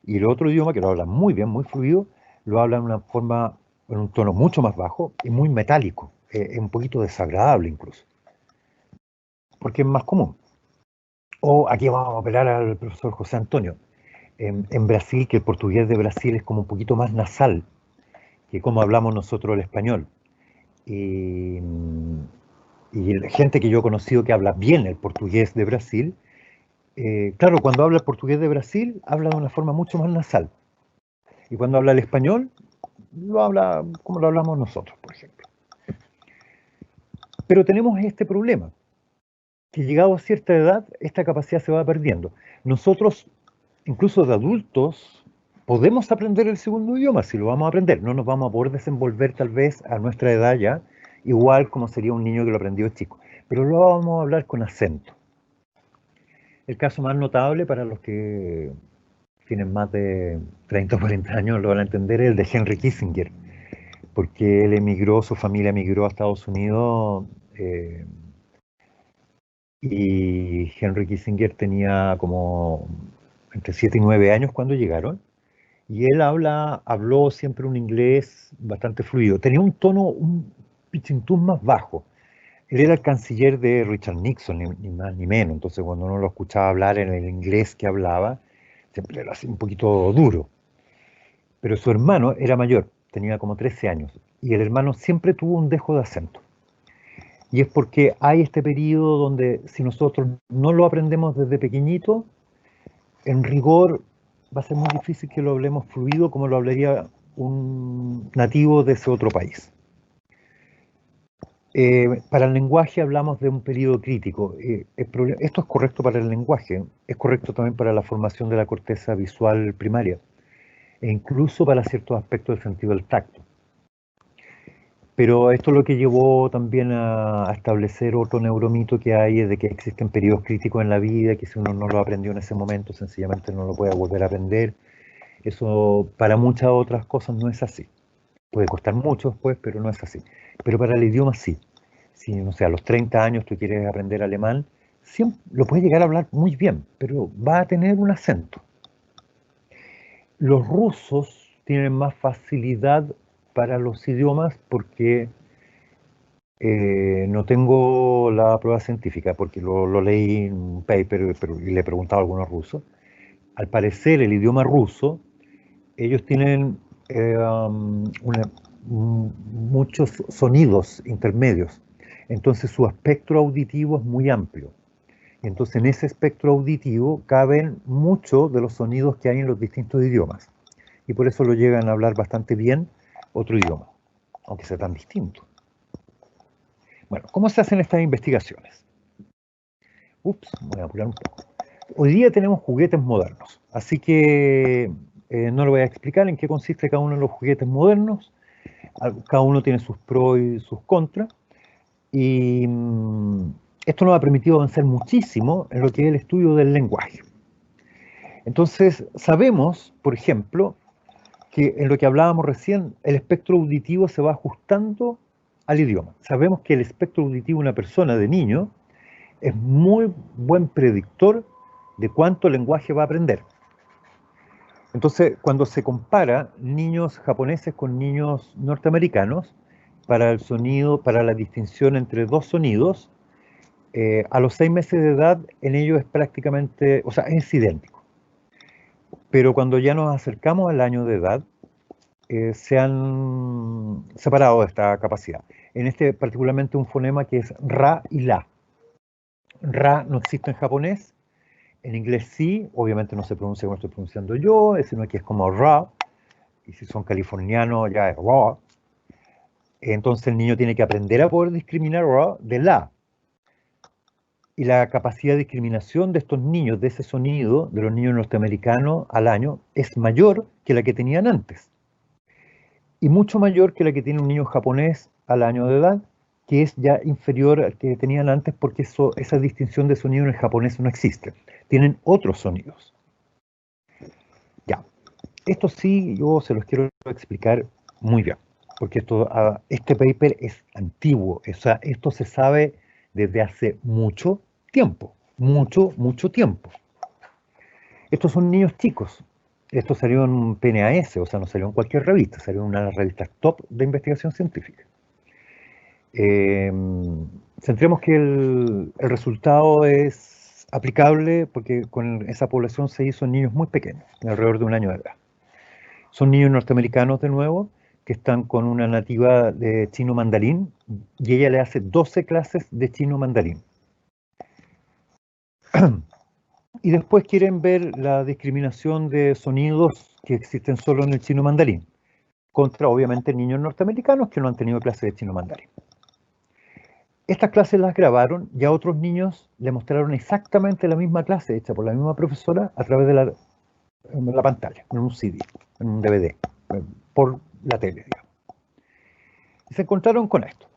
[SPEAKER 2] y el otro idioma, que lo habla muy bien, muy fluido, lo habla en una forma, en un tono mucho más bajo y muy metálico, un poquito desagradable incluso, porque es más común. O aquí vamos a apelar al profesor José Antonio. En Brasil, que el portugués de Brasil es como un poquito más nasal que como hablamos nosotros el español. Y, y la gente que yo he conocido que habla bien el portugués de Brasil, claro, cuando habla el portugués de Brasil, habla de una forma mucho más nasal. Y cuando habla el español, lo habla como lo hablamos nosotros, por ejemplo. Pero tenemos este problema, que llegado a cierta edad, esta capacidad se va perdiendo. Nosotros, incluso de adultos, podemos aprender el segundo idioma, si lo vamos a aprender. No nos vamos a poder desenvolver tal vez a nuestra edad ya, igual como sería un niño que lo aprendió de chico. Pero lo vamos a hablar con acento. El caso más notable para los que tienen más de 30 o 40 años lo van a entender es el de Henry Kissinger, porque él emigró, su familia emigró a Estados Unidos y Henry Kissinger tenía como entre 7 y 9 años cuando llegaron. Y él habló siempre un inglés bastante fluido. Tenía un tono, un pichintún más bajo. Él era el canciller de Richard Nixon, ni más ni menos. Entonces, cuando uno lo escuchaba hablar en el inglés que hablaba, siempre era así un poquito duro. Pero su hermano era mayor, tenía como 13 años. Y el hermano siempre tuvo un dejo de acento. Y es porque hay este periodo donde si nosotros no lo aprendemos desde pequeñito, en rigor va a ser muy difícil que lo hablemos fluido como lo hablaría un nativo de ese otro país. Para el lenguaje hablamos de un periodo crítico. Esto es correcto para el lenguaje, es correcto también para la formación de la corteza visual primaria, e incluso para ciertos aspectos del sentido del tacto. Pero esto es lo que llevó también a establecer otro neuromito que hay, es de que existen periodos críticos en la vida, que si uno no lo aprendió en ese momento, sencillamente no lo puede volver a aprender. Eso para muchas otras cosas no es así. Puede costar mucho después, pero no es así. Pero para el idioma sí. Si, no sé, a los 30 años tú quieres aprender alemán, siempre, lo puedes llegar a hablar muy bien, pero va a tener un acento. Los rusos tienen más facilidad para los idiomas porque no tengo la prueba científica, porque lo leí en un paper y le he preguntado a algunos rusos. Al parecer, el idioma ruso, ellos tienen muchos sonidos intermedios. Entonces, su espectro auditivo es muy amplio. Entonces, en ese espectro auditivo caben muchos de los sonidos que hay en los distintos idiomas. Y por eso lo llegan a hablar bastante bien otro idioma, aunque sea tan distinto. Bueno, ¿cómo se hacen estas investigaciones? Voy a apurar un poco. Hoy día tenemos juguetes modernos, así que no lo voy a explicar en qué consiste cada uno de los juguetes modernos. Cada uno tiene sus pros y sus contras. Y esto nos ha permitido avanzar muchísimo en lo que es el estudio del lenguaje. Entonces, sabemos, por ejemplo, que en lo que hablábamos recién, el espectro auditivo se va ajustando al idioma. Sabemos que el espectro auditivo de una persona, de niño, es muy buen predictor de cuánto lenguaje va a aprender. Entonces, cuando se compara niños japoneses con niños norteamericanos, para el sonido, para la distinción entre dos sonidos, a los 6 meses de edad en ellos es prácticamente, o sea, es idéntico. Pero cuando ya nos acercamos al año de edad, se han separado de esta capacidad. En este particularmente un fonema que es ra y la. Ra no existe en japonés, en inglés sí, obviamente no se pronuncia como estoy pronunciando yo, sino que es como ra, y si son californianos ya es ra. Entonces el niño tiene que aprender a poder discriminar ra de la. Y la capacidad de discriminación de estos niños, de ese sonido, de los niños norteamericanos al año, es mayor que la que tenían antes. Y mucho mayor que la que tiene un niño japonés al año de edad, que es ya inferior al que tenían antes porque esa distinción de sonido en el japonés no existe. Tienen otros sonidos. Ya, esto sí yo se los quiero explicar muy bien, porque este paper es antiguo, o sea, esto se sabe desde hace mucho tiempo, mucho tiempo. Estos son niños chicos, Esto salió en PNAS, o sea, no salió en cualquier revista, salió en una de las revistas top de investigación científica. Centremos que el resultado es aplicable porque con esa población se hizo en niños muy pequeños, de alrededor de 1 año de edad. Son niños norteamericanos de nuevo, que están con una nativa de chino mandarín, y ella le hace 12 clases de chino mandarín. Y después quieren ver la discriminación de sonidos que existen solo en el chino mandarín, contra obviamente niños norteamericanos que no han tenido clases de chino mandarín. Estas clases las grabaron y a otros niños le mostraron exactamente la misma clase hecha por la misma profesora a través de la pantalla, en un CD, en un DVD, por la tele, digamos. Y se encontraron con esto.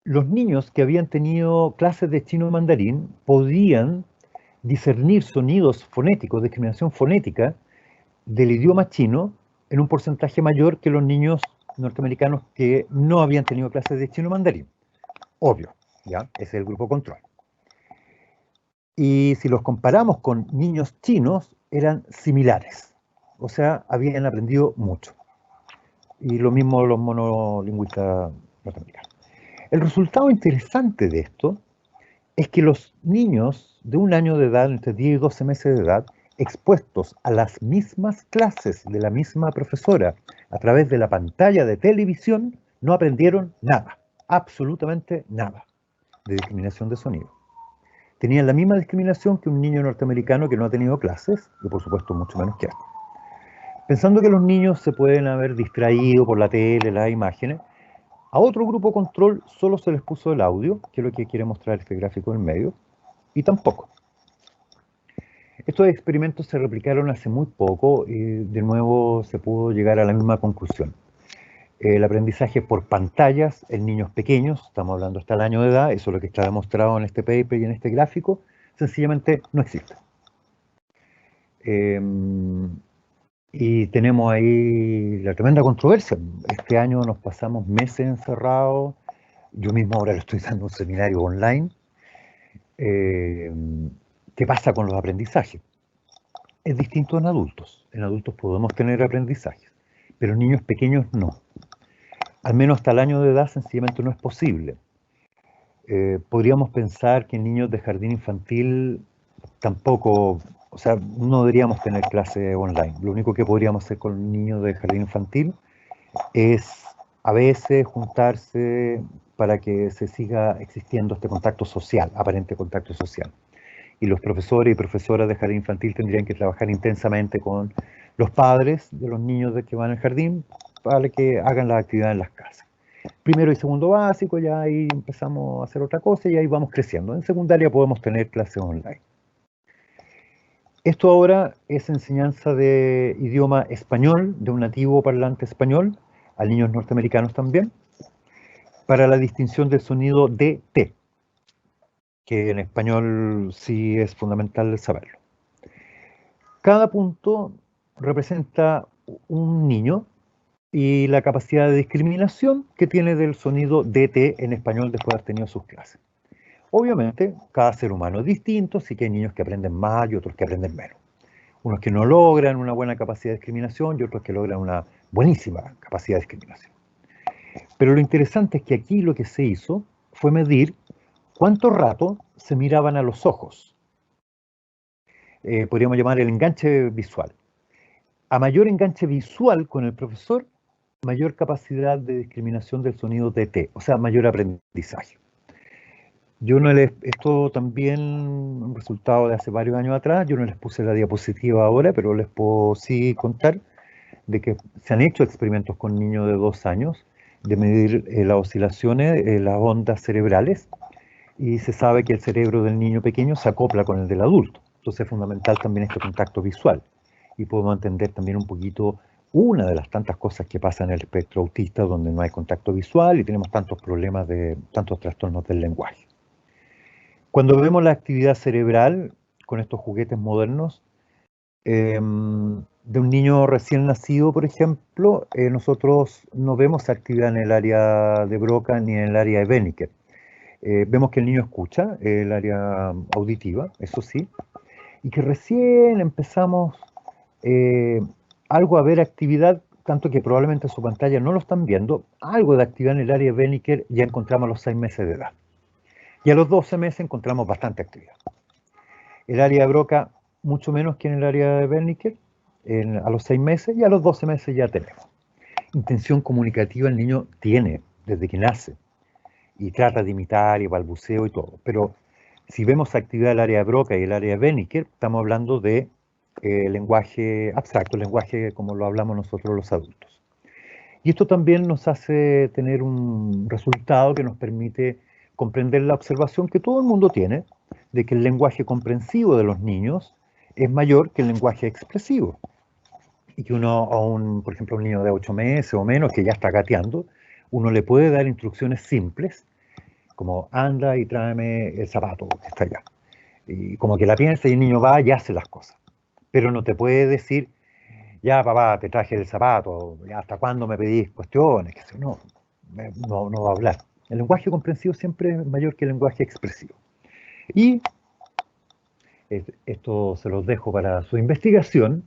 [SPEAKER 2] Los niños que habían tenido clases de chino mandarín podían discernir sonidos fonéticos, discriminación fonética del idioma chino en un porcentaje mayor que los niños norteamericanos que no habían tenido clases de chino mandarín. Obvio, ¿ya? Ese es el grupo control. Y si los comparamos con niños chinos, eran similares. O sea, habían aprendido mucho. Y lo mismo los monolingüistas norteamericanos. El resultado interesante de esto es que los niños de 1 año de edad, entre 10 y 12 meses de edad, expuestos a las mismas clases de la misma profesora a través de la pantalla de televisión, no aprendieron nada, absolutamente nada, de discriminación de sonido. Tenían la misma discriminación que un niño norteamericano que no ha tenido clases, y por supuesto mucho menos que esto. Pensando que los niños se pueden haber distraído por la tele, las imágenes, a otro grupo control solo se les puso el audio, que es lo que quiere mostrar este gráfico en medio, y tampoco. Estos experimentos se replicaron hace muy poco y de nuevo se pudo llegar a la misma conclusión. El aprendizaje por pantallas en niños pequeños, estamos hablando hasta el año de edad, eso es lo que está demostrado en este paper y en este gráfico, sencillamente no existe. Y tenemos ahí la tremenda controversia. Este año nos pasamos meses encerrados, yo mismo ahora le estoy dando un seminario online. ¿Qué pasa con los aprendizajes? Es distinto en adultos. En adultos podemos tener aprendizajes, pero en niños pequeños no. Al menos hasta el año de edad sencillamente no es posible. Podríamos pensar que en niños de jardín infantil tampoco, o sea, no deberíamos tener clase online. Lo único que podríamos hacer con niños de jardín infantil es a veces juntarse para que se siga existiendo este contacto social, aparente contacto social. Y los profesores y profesoras de jardín infantil tendrían que trabajar intensamente con los padres de los niños de que van al jardín para que hagan las actividades en las casas. Primero y segundo básico, ya ahí empezamos a hacer otra cosa y ahí vamos creciendo. En secundaria podemos tener clases online. Esto ahora es enseñanza de idioma español, de un nativo parlante español, a niños norteamericanos también, para la distinción del sonido DT, que en español sí es fundamental saberlo. Cada punto representa un niño y la capacidad de discriminación que tiene del sonido DT en español después de haber tenido sus clases. Obviamente, cada ser humano es distinto, sí que hay niños que aprenden más y otros que aprenden menos. Unos que no logran una buena capacidad de discriminación y otros que logran una buenísima capacidad de discriminación. Pero lo interesante es que aquí lo que se hizo fue medir cuánto rato se miraban a los ojos. Podríamos llamar el enganche visual. A mayor enganche visual con el profesor, mayor capacidad de discriminación del sonido DT, o sea, mayor aprendizaje. Yo no les, esto también un resultado de hace varios años atrás, yo no les puse la diapositiva ahora, pero les puedo sí contar de que se han hecho experimentos con niños de 2 años de medir las oscilaciones, las ondas cerebrales, y se sabe que el cerebro del niño pequeño se acopla con el del adulto. Entonces es fundamental también este contacto visual. Y podemos entender también un poquito una de las tantas cosas que pasan en el espectro autista donde no hay contacto visual y tenemos tantos problemas de tantos trastornos del lenguaje. Cuando vemos la actividad cerebral con estos juguetes modernos, de un niño recién nacido, por ejemplo, nosotros no vemos actividad en el área de Broca ni en el área de Wernicke. Vemos que el niño escucha, el área auditiva, eso sí, y que recién empezamos algo a ver actividad, tanto que probablemente en su pantalla no lo están viendo, algo de actividad en el área de Wernicke ya encontramos a los 6 meses de edad. Y a los 12 meses encontramos bastante actividad. El área de Broca mucho menos que en el área de Wernicke, a los 6 meses, y a los 12 meses ya tenemos. Intención comunicativa el niño tiene desde que nace, y trata de imitar y balbuceo y todo, pero si vemos actividad del área de Broca y el área de Wernicke, estamos hablando de lenguaje abstracto, lenguaje como lo hablamos nosotros los adultos. Y esto también nos hace tener un resultado que nos permite comprender la observación que todo el mundo tiene, de que el lenguaje comprensivo de los niños es mayor que el lenguaje expresivo. Y que uno, por ejemplo, a un niño de 8 meses o menos que ya está gateando, uno le puede dar instrucciones simples, como anda y tráeme el zapato que está allá. Y como que la piensa y el niño va y hace las cosas. Pero no te puede decir, ya papá, te traje el zapato, ya hasta cuándo me pedís cuestiones, que no, no va a hablar. El lenguaje comprensivo siempre es mayor que el lenguaje expresivo. Y esto se los dejo para su investigación.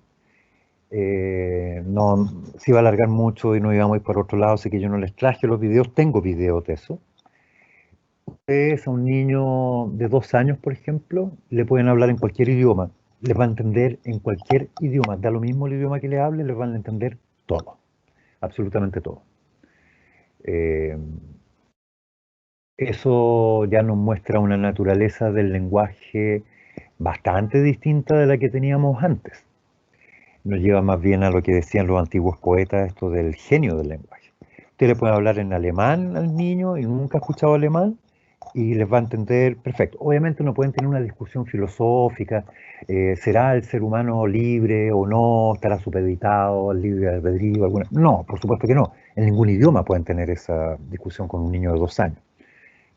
[SPEAKER 2] No se iba a alargar mucho y no íbamos a ir por otro lado, así que yo no les traje los videos, tengo videos de eso. Ustedes a un niño de 2 años, por ejemplo, le pueden hablar en cualquier idioma, les va a entender en cualquier idioma, da lo mismo el idioma que le hable, les van a entender todo, absolutamente todo. Eso ya nos muestra una naturaleza del lenguaje bastante distinta de la que teníamos antes. Nos lleva más bien a lo que decían los antiguos poetas, esto del genio del lenguaje. Usted le puede hablar en alemán al niño y nunca ha escuchado alemán y les va a entender perfecto. Obviamente no pueden tener una discusión filosófica, ¿será el ser humano libre o no? ¿Estará supeditado al libre albedrío? Alguna? No, por supuesto que no. En ningún idioma pueden tener esa discusión con un niño de 2 años.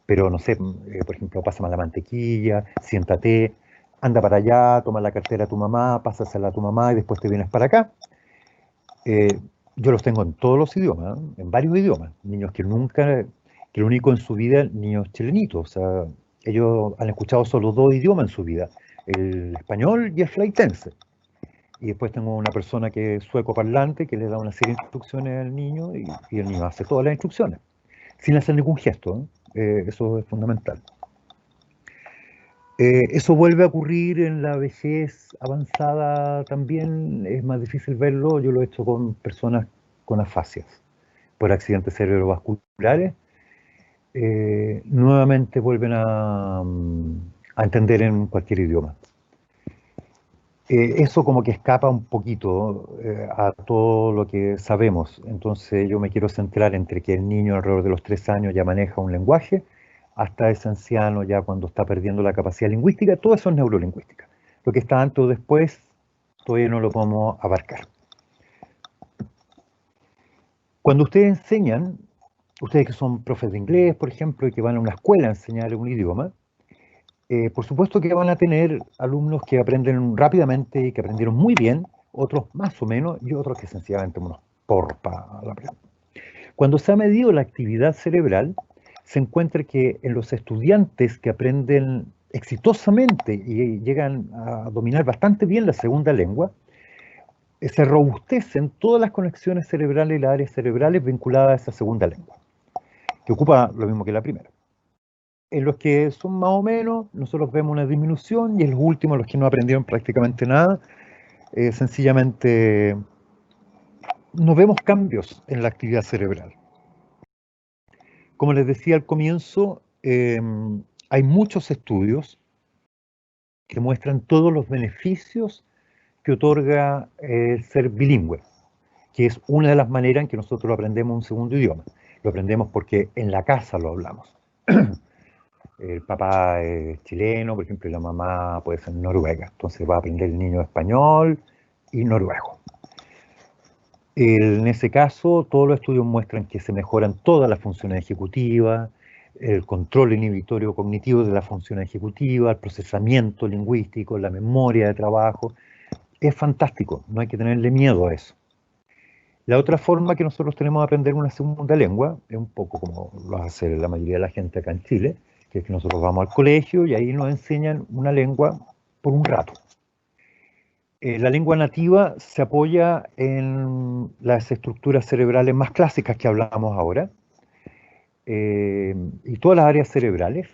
[SPEAKER 2] Pero no sé, por ejemplo, pásame la mantequilla, siéntate, anda para allá, toma la cartera a tu mamá, pásasela a tu mamá y después te vienes para acá. Yo los tengo en todos los idiomas, ¿no? En varios idiomas. Niños que nunca, que lo único en su vida, niños chilenitos, o sea, ellos han escuchado solo 2 idiomas en su vida, el español y el flaitense. Y después tengo una persona que es sueco parlante que le da una serie de instrucciones al niño y el niño hace todas las instrucciones, sin hacer ningún gesto, ¿no? Eso es fundamental. Eso vuelve a ocurrir en la vejez avanzada también, es más difícil verlo, yo lo he hecho con personas con afasias por accidentes cerebrovasculares, nuevamente vuelven a entender en cualquier idioma. Eso como que escapa un poquito a todo lo que sabemos, entonces yo me quiero centrar entre que el niño alrededor de los 3 años ya maneja un lenguaje, hasta ese anciano ya cuando está perdiendo la capacidad lingüística, todo eso es neurolingüística. Lo que está antes o después todavía no lo podemos abarcar. Cuando ustedes enseñan, ustedes que son profes de inglés, por ejemplo, y que van a una escuela a enseñar un idioma, por supuesto que van a tener alumnos que aprenden rápidamente y que aprendieron muy bien, otros más o menos, y otros que sencillamente unos porros para la pregunta. Cuando se ha medido la actividad cerebral, se encuentra que en los estudiantes que aprenden exitosamente y llegan a dominar bastante bien la segunda lengua, se robustecen todas las conexiones cerebrales y las áreas cerebrales vinculadas a esa segunda lengua, que ocupa lo mismo que la primera. En los que son más o menos, nosotros vemos una disminución, y en los últimos, los que no aprendieron prácticamente nada, sencillamente no vemos cambios en la actividad cerebral. Como les decía al comienzo, hay muchos estudios que muestran todos los beneficios que otorga ser bilingüe, que es una de las maneras en que nosotros aprendemos un segundo idioma. Lo aprendemos porque en la casa lo hablamos. El papá es chileno, por ejemplo, y la mamá puede ser noruega. Entonces va a aprender el niño español y noruego. En ese caso, todos los estudios muestran que se mejoran todas las funciones ejecutivas, el control inhibitorio cognitivo de la función ejecutiva, el procesamiento lingüístico, la memoria de trabajo. Es fantástico, no hay que tenerle miedo a eso. La otra forma que nosotros tenemos de aprender una segunda lengua, es un poco como lo hace la mayoría de la gente acá en Chile, que es que nosotros vamos al colegio y ahí nos enseñan una lengua por un rato. La lengua nativa se apoya en las estructuras cerebrales más clásicas que hablamos ahora, y todas las áreas cerebrales.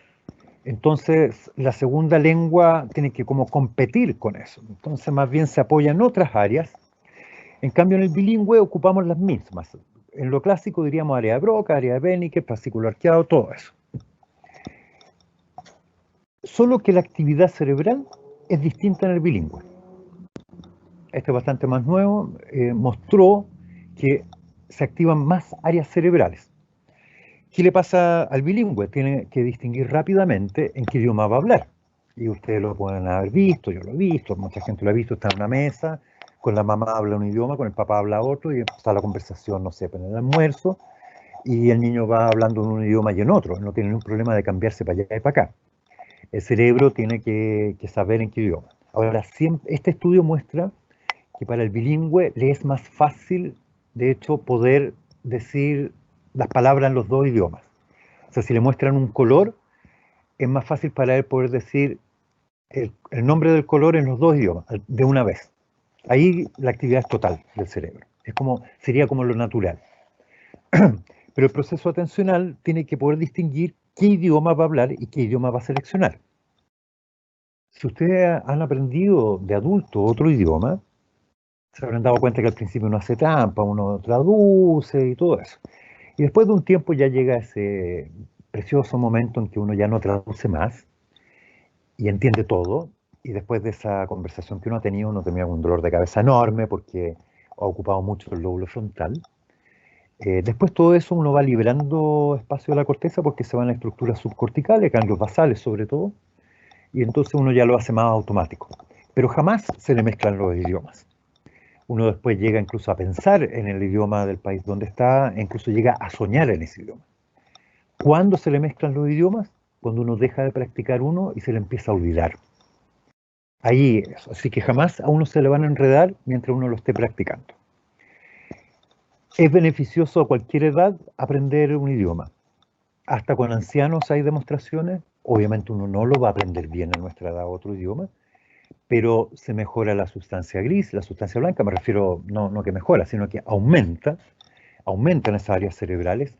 [SPEAKER 2] Entonces, la segunda lengua tiene que como competir con eso. Entonces, más bien se apoya en otras áreas. En cambio, en el bilingüe ocupamos las mismas. En lo clásico diríamos área de Broca, área de Wernicke, fascículo arqueado, todo eso. Solo que la actividad cerebral es distinta en el bilingüe. Este es bastante más nuevo, mostró que se activan más áreas cerebrales. ¿Qué le pasa al bilingüe? Tiene que distinguir rápidamente en qué idioma va a hablar. Y ustedes lo pueden haber visto, yo lo he visto, mucha gente lo ha visto, está en una mesa, con la mamá habla un idioma, con el papá habla otro, y está la conversación, no sé, en el almuerzo, y el niño va hablando en un idioma y en otro, no tiene ningún problema de cambiarse para allá y para acá. El cerebro tiene que saber en qué idioma. Ahora, este estudio muestra que para el bilingüe le es más fácil, de hecho, poder decir las palabras en los dos idiomas. O sea, si le muestran un color, es más fácil para él poder decir el nombre del color en los dos idiomas, de una vez. Ahí la actividad es total del cerebro. Sería como lo natural. Pero el proceso atencional tiene que poder distinguir qué idioma va a hablar y qué idioma va a seleccionar. Si ustedes han aprendido de adulto otro idioma, se habrán dado cuenta que al principio uno hace trampa, uno traduce y todo eso. Y después de un tiempo ya llega ese precioso momento en que uno ya no traduce más y entiende todo. Y después de esa conversación que uno ha tenido, uno tenía un dolor de cabeza enorme porque ha ocupado mucho el lóbulo frontal. Después todo eso uno va liberando espacio de la corteza porque se van a estructuras subcorticales, ganglios basales sobre todo, y entonces uno ya lo hace más automático. Pero jamás se le mezclan los idiomas. Uno después llega incluso a pensar en el idioma del país donde está, e incluso llega a soñar en ese idioma. ¿Cuándo se le mezclan los idiomas? Cuando uno deja de practicar uno y se le empieza a olvidar. Ahí eso. Así que jamás a uno se le van a enredar mientras uno lo esté practicando. Es beneficioso a cualquier edad aprender un idioma. Hasta con ancianos hay demostraciones. Obviamente uno no lo va a aprender bien a nuestra edad otro idioma, pero se mejora la sustancia gris, la sustancia blanca, me refiero no que mejora, sino que aumentan esas áreas cerebrales,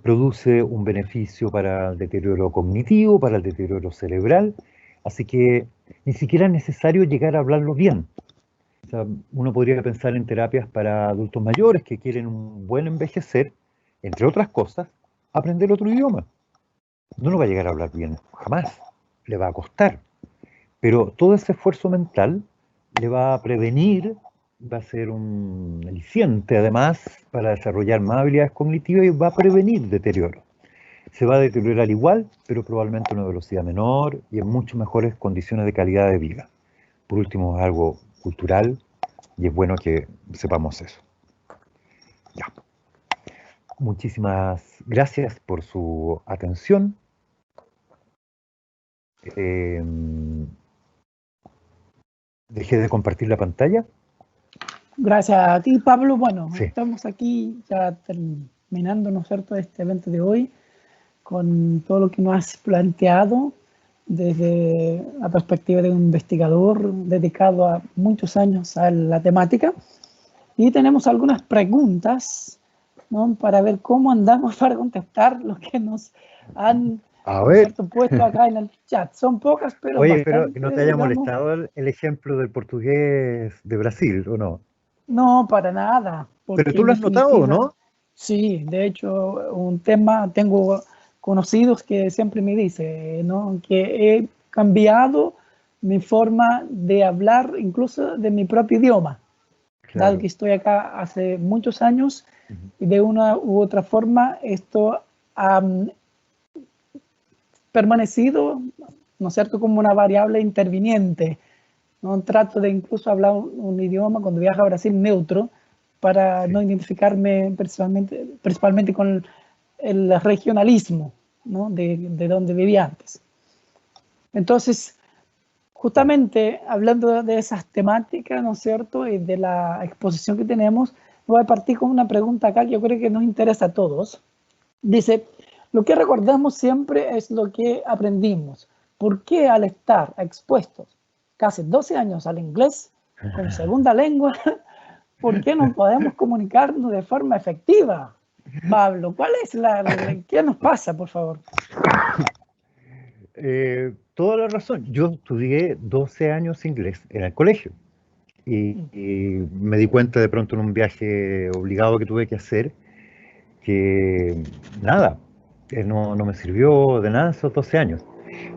[SPEAKER 2] produce un beneficio para el deterioro cognitivo, para el deterioro cerebral, así que ni siquiera es necesario llegar a hablarlo bien. O sea, uno podría pensar en terapias para adultos mayores que quieren un buen envejecer, entre otras cosas, aprender otro idioma. No lo va a llegar a hablar bien, jamás, le va a costar. Pero todo ese esfuerzo mental le va a prevenir, va a ser un aliciente además para desarrollar más habilidades cognitivas y va a prevenir deterioro. Se va a deteriorar igual, pero probablemente a una velocidad menor y en mucho mejores condiciones de calidad de vida. Por último, es algo cultural y es bueno que sepamos eso. Ya. Muchísimas gracias por su atención. Dejé de compartir la pantalla.
[SPEAKER 1] Gracias a ti, Pablo. Bueno,
[SPEAKER 2] Sí.
[SPEAKER 1] estamos aquí ya terminando, ¿no es cierto?, este evento de hoy con todo lo que nos has planteado desde la perspectiva de un investigador dedicado a muchos años a la temática. Y tenemos algunas preguntas, ¿no?, para ver cómo andamos para contestar lo que nos han puesto acá en el chat. Son pocas, pero
[SPEAKER 2] oye,
[SPEAKER 1] bastante,
[SPEAKER 2] pero que no te haya molestado el ejemplo del portugués de Brasil, ¿o no?
[SPEAKER 1] No, para nada.
[SPEAKER 2] Pero tú lo has notado, ¿no?
[SPEAKER 1] Sí, de hecho, un tema, tengo conocidos que siempre me dicen, ¿no?, que he cambiado mi forma de hablar, incluso de mi propio idioma. Claro. Dado que estoy acá hace muchos años, y de una u otra forma esto ha permanecido, ¿no es cierto?, como una variable interviniente. No trato de incluso hablar un idioma cuando viajo a Brasil neutro para no identificarme principalmente con el regionalismo, ¿no?, de donde vivía antes. Entonces, justamente hablando de esas temáticas, ¿no es cierto?, y de la exposición que tenemos, voy a partir con una pregunta acá que yo creo que nos interesa a todos. Dice, lo que recordamos siempre es lo que aprendimos. ¿Por qué al estar expuestos casi 12 años al inglés, con segunda lengua, ¿por qué no podemos comunicarnos de forma efectiva? Pablo, ¿qué nos pasa, por favor?
[SPEAKER 2] Toda la razón. Yo estudié 12 años inglés en el colegio y me di cuenta de pronto en un viaje obligado que tuve que hacer que nada, no me sirvió de nada esos 12 años.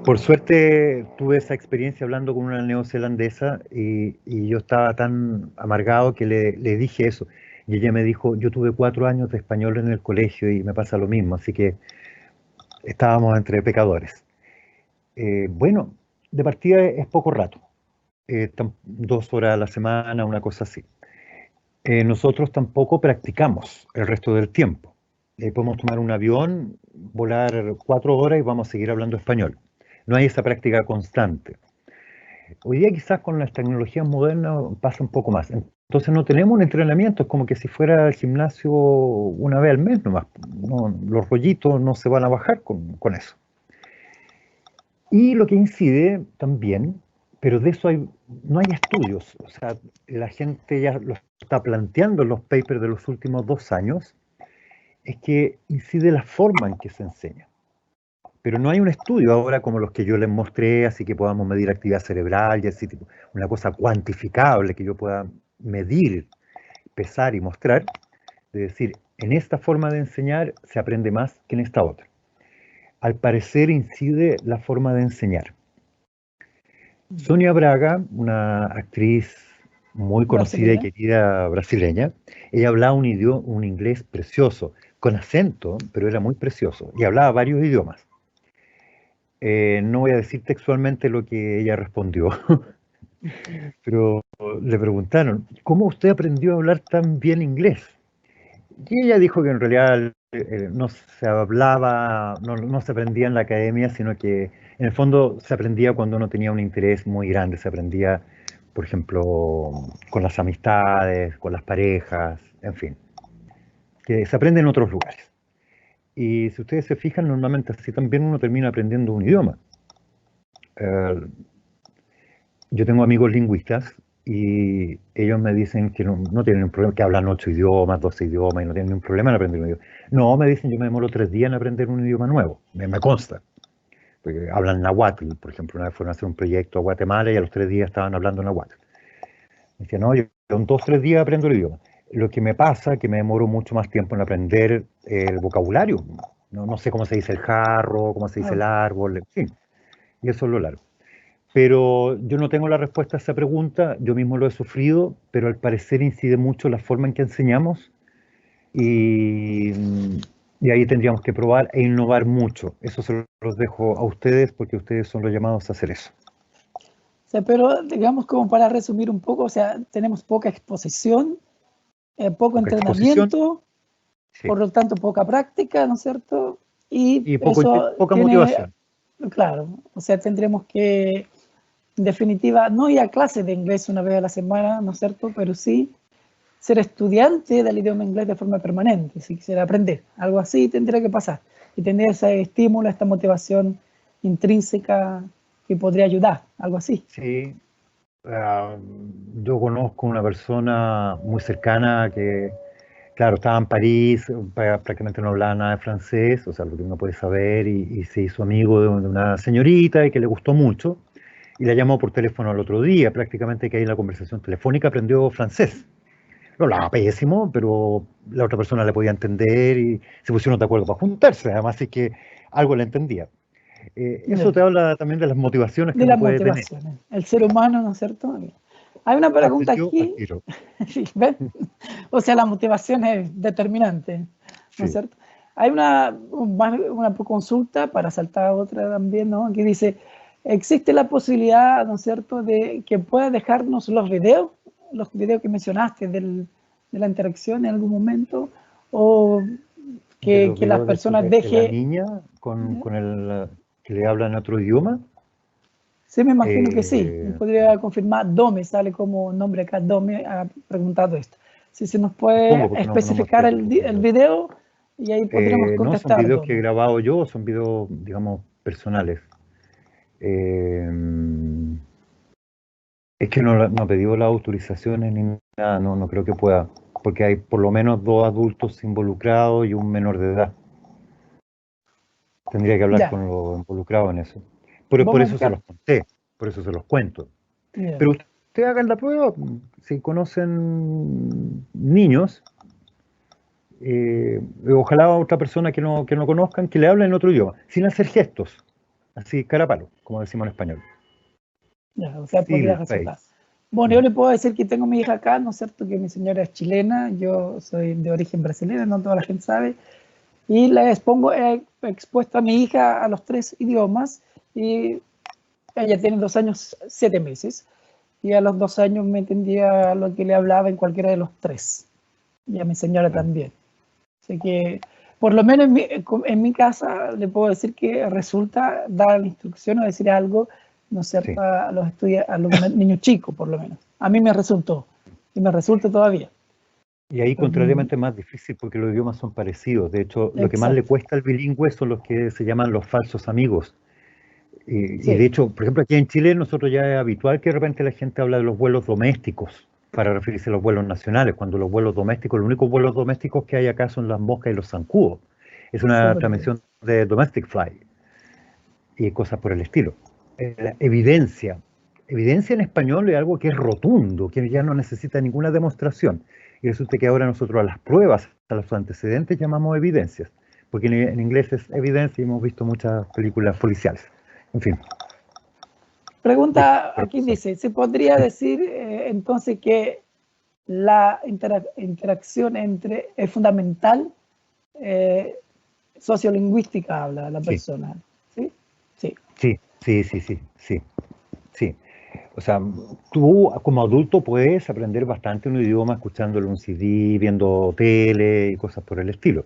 [SPEAKER 2] Por suerte tuve esa experiencia hablando con una neozelandesa y yo estaba tan amargado que le dije eso. Y ella me dijo, yo tuve 4 años de español en el colegio y me pasa lo mismo, así que estábamos entre pecadores. Bueno, de partida es poco rato, 2 horas a la semana, una cosa así. Nosotros tampoco practicamos el resto del tiempo. Podemos tomar un avión, volar 4 horas y vamos a seguir hablando español. No hay esa práctica constante. Hoy día quizás con las tecnologías modernas pasa un poco más. Entonces no tenemos un entrenamiento, es como que si fuera al gimnasio una vez al mes nomás. No, los rollitos no se van a bajar con eso. Y lo que incide también, pero de eso no hay estudios, o sea, la gente ya lo está planteando en los papers de los últimos 2 años, es que incide la forma en que se enseña. Pero no hay un estudio ahora como los que yo les mostré, así que podamos medir actividad cerebral y así, tipo, una cosa cuantificable que yo pueda medir, pesar y mostrar, de decir, en esta forma de enseñar se aprende más que en esta otra. Al parecer incide la forma de enseñar. Sonia Braga, una actriz muy conocida y
[SPEAKER 1] Brasileña.
[SPEAKER 2] querida brasileña, ella hablaba un inglés precioso, con acento, pero era muy precioso, y hablaba varios idiomas. No voy a decir textualmente lo que ella respondió, pero le preguntaron, ¿cómo usted aprendió a hablar tan bien inglés? Y ella dijo que en realidad no se hablaba, no se aprendía en la academia, sino que en el fondo se aprendía cuando uno tenía un interés muy grande, se aprendía, por ejemplo, con las amistades, con las parejas, en fin, que se aprende en otros lugares. Y si ustedes se fijan, normalmente así también uno termina aprendiendo un idioma. Eh, yo tengo amigos lingüistas y ellos me dicen que no tienen un problema, que hablan 8 idiomas, 12 idiomas y no tienen ningún problema en aprender un idioma. No, me dicen, yo me demoro 3 días en aprender un idioma nuevo, me consta. Porque hablan náhuatl, por ejemplo, una vez fueron a hacer un proyecto a Guatemala y a los 3 días estaban hablando náhuatl. Me decían, no, yo en 2, 3 días aprendo el idioma. Lo que me pasa es que me demoro mucho más tiempo en aprender el vocabulario. No sé cómo se dice el jarro, cómo se dice el
[SPEAKER 1] Ah,
[SPEAKER 2] árbol, en fin. Y eso es lo largo. Pero yo no tengo la respuesta a esa pregunta, yo mismo lo he sufrido, pero al parecer incide mucho la forma en que enseñamos y, y ahí tendríamos que probar e innovar mucho. Eso se los dejo a ustedes porque ustedes son los llamados a hacer eso.
[SPEAKER 1] o sea, pero digamos como para resumir un poco, o sea, tenemos poca exposición, poco
[SPEAKER 2] Poca exposición,
[SPEAKER 1] entrenamiento,
[SPEAKER 2] sí,
[SPEAKER 1] por lo tanto poca práctica, ¿no es cierto? Y
[SPEAKER 2] y
[SPEAKER 1] eso
[SPEAKER 2] poca
[SPEAKER 1] tiene,
[SPEAKER 2] motivación.
[SPEAKER 1] claro, o sea, tendremos que, en definitiva, no ir a clases de inglés una vez a la semana, ¿no es cierto? Pero sí ser estudiante del idioma inglés de forma permanente, si quisiera aprender. Algo así tendría que pasar. Y tener ese estímulo, esta motivación intrínseca que podría ayudar, algo así.
[SPEAKER 2] Sí, ah, yo conozco una persona muy cercana que, claro, estaba en París, prácticamente no hablaba nada de francés, o sea, lo que uno puede saber, y se hizo amigo de una señorita y que le gustó mucho, y la llamó por teléfono al otro día, prácticamente que ahí en la conversación telefónica aprendió francés. Lo hablaba pésimo, pero la otra persona le podía entender y se pusieron de acuerdo para juntarse, además, así que algo le entendía. Eso te habla también de las motivaciones que
[SPEAKER 1] De
[SPEAKER 2] uno
[SPEAKER 1] las
[SPEAKER 2] puede tener.
[SPEAKER 1] motivaciones. El ser humano, ¿no es cierto? Hay una pregunta
[SPEAKER 2] Aprendió al
[SPEAKER 1] aquí,
[SPEAKER 2] tiro.
[SPEAKER 1] sí, ¿ven? O sea, la motivación es determinante, ¿no es
[SPEAKER 2] Sí.
[SPEAKER 1] cierto? Hay una consulta para saltar a otra también, ¿no? Que dice, ¿existe la posibilidad, ¿no es cierto?, de que pueda dejarnos los videos que mencionaste de la interacción en algún momento, o
[SPEAKER 2] De los
[SPEAKER 1] que las
[SPEAKER 2] videos
[SPEAKER 1] personas
[SPEAKER 2] de la
[SPEAKER 1] dejen.
[SPEAKER 2] niña con el que le habla en otro idioma.
[SPEAKER 1] Sí, me imagino que sí. Me
[SPEAKER 2] Eh,
[SPEAKER 1] podría confirmar. Dome, sale como nombre acá. Dome ha preguntado esto. Si se nos puede
[SPEAKER 2] Supongo porque no
[SPEAKER 1] especificar
[SPEAKER 2] mostré otros
[SPEAKER 1] el
[SPEAKER 2] videos.
[SPEAKER 1] video y ahí podremos
[SPEAKER 2] No son
[SPEAKER 1] contestar,
[SPEAKER 2] videos que he
[SPEAKER 1] Dome.
[SPEAKER 2] grabado yo, son videos, digamos, personales. Eh, Es que no he pedido las autorizaciones ni nada, no creo que pueda, porque hay por lo menos 2 adultos involucrados y un menor de edad. Tendría que hablar
[SPEAKER 1] Ya,
[SPEAKER 2] con los involucrados en eso. Por
[SPEAKER 1] vamos a
[SPEAKER 2] eso se
[SPEAKER 1] buscar.
[SPEAKER 2] los conté, por eso se los cuento.
[SPEAKER 1] Bien.
[SPEAKER 2] Pero ustedes hagan la prueba, si conocen niños, ojalá a otra persona que no conozcan, que le hablen en otro idioma, sin hacer gestos, así cara a palo, como decimos en español.
[SPEAKER 1] Ya, o sea, podría
[SPEAKER 2] Silface.
[SPEAKER 1] resultar. Bueno, yo le puedo decir que tengo mi hija acá, ¿no es cierto? Que mi señora es chilena, yo soy de origen brasileño, no toda la gente sabe, y le expongo, he expuesto a mi hija a los 3 idiomas, y ella tiene 2 años, 7 meses, y a los 2 años me entendía lo que le hablaba en cualquiera de los 3, y a mi señora
[SPEAKER 2] Claro.
[SPEAKER 1] también. Así que, por lo menos en mi casa, le puedo decir que resulta dar la instrucción o decir algo, ¿no es cierto?,
[SPEAKER 2] Sí.
[SPEAKER 1] a los niños chicos, por lo menos. A mí me resultó, y me resulta todavía.
[SPEAKER 2] Y ahí, contrariamente, es más difícil porque los idiomas son parecidos. De hecho, lo que más le
[SPEAKER 1] Exacto,
[SPEAKER 2] cuesta al bilingüe son los que se llaman los falsos amigos. Y de
[SPEAKER 1] sí,
[SPEAKER 2] hecho, por ejemplo, aquí en Chile nosotros ya es habitual que de repente la gente habla de los vuelos domésticos para referirse a los vuelos nacionales, cuando los vuelos domésticos, los únicos vuelos domésticos que hay acá son las moscas y los zancudos. Es una
[SPEAKER 1] súper bien.
[SPEAKER 2] transmisión de domestic fly y cosas por el estilo. La evidencia. Evidencia en español es algo que es rotundo, que ya no necesita ninguna demostración. Y resulta que ahora nosotros a las pruebas, a los antecedentes, llamamos evidencias, porque en inglés es evidencia y hemos visto muchas películas policiales. En fin.
[SPEAKER 1] Pregunta, aquí
[SPEAKER 2] Disperso.
[SPEAKER 1] dice, ¿se podría decir entonces que la interacción es fundamental, eh, sociolingüística habla la
[SPEAKER 2] Sí,
[SPEAKER 1] persona? ¿Sí? Sí.
[SPEAKER 2] sí. Sí. O sea, tú como adulto puedes aprender bastante un idioma escuchándolo en un CD, viendo tele y cosas por el estilo.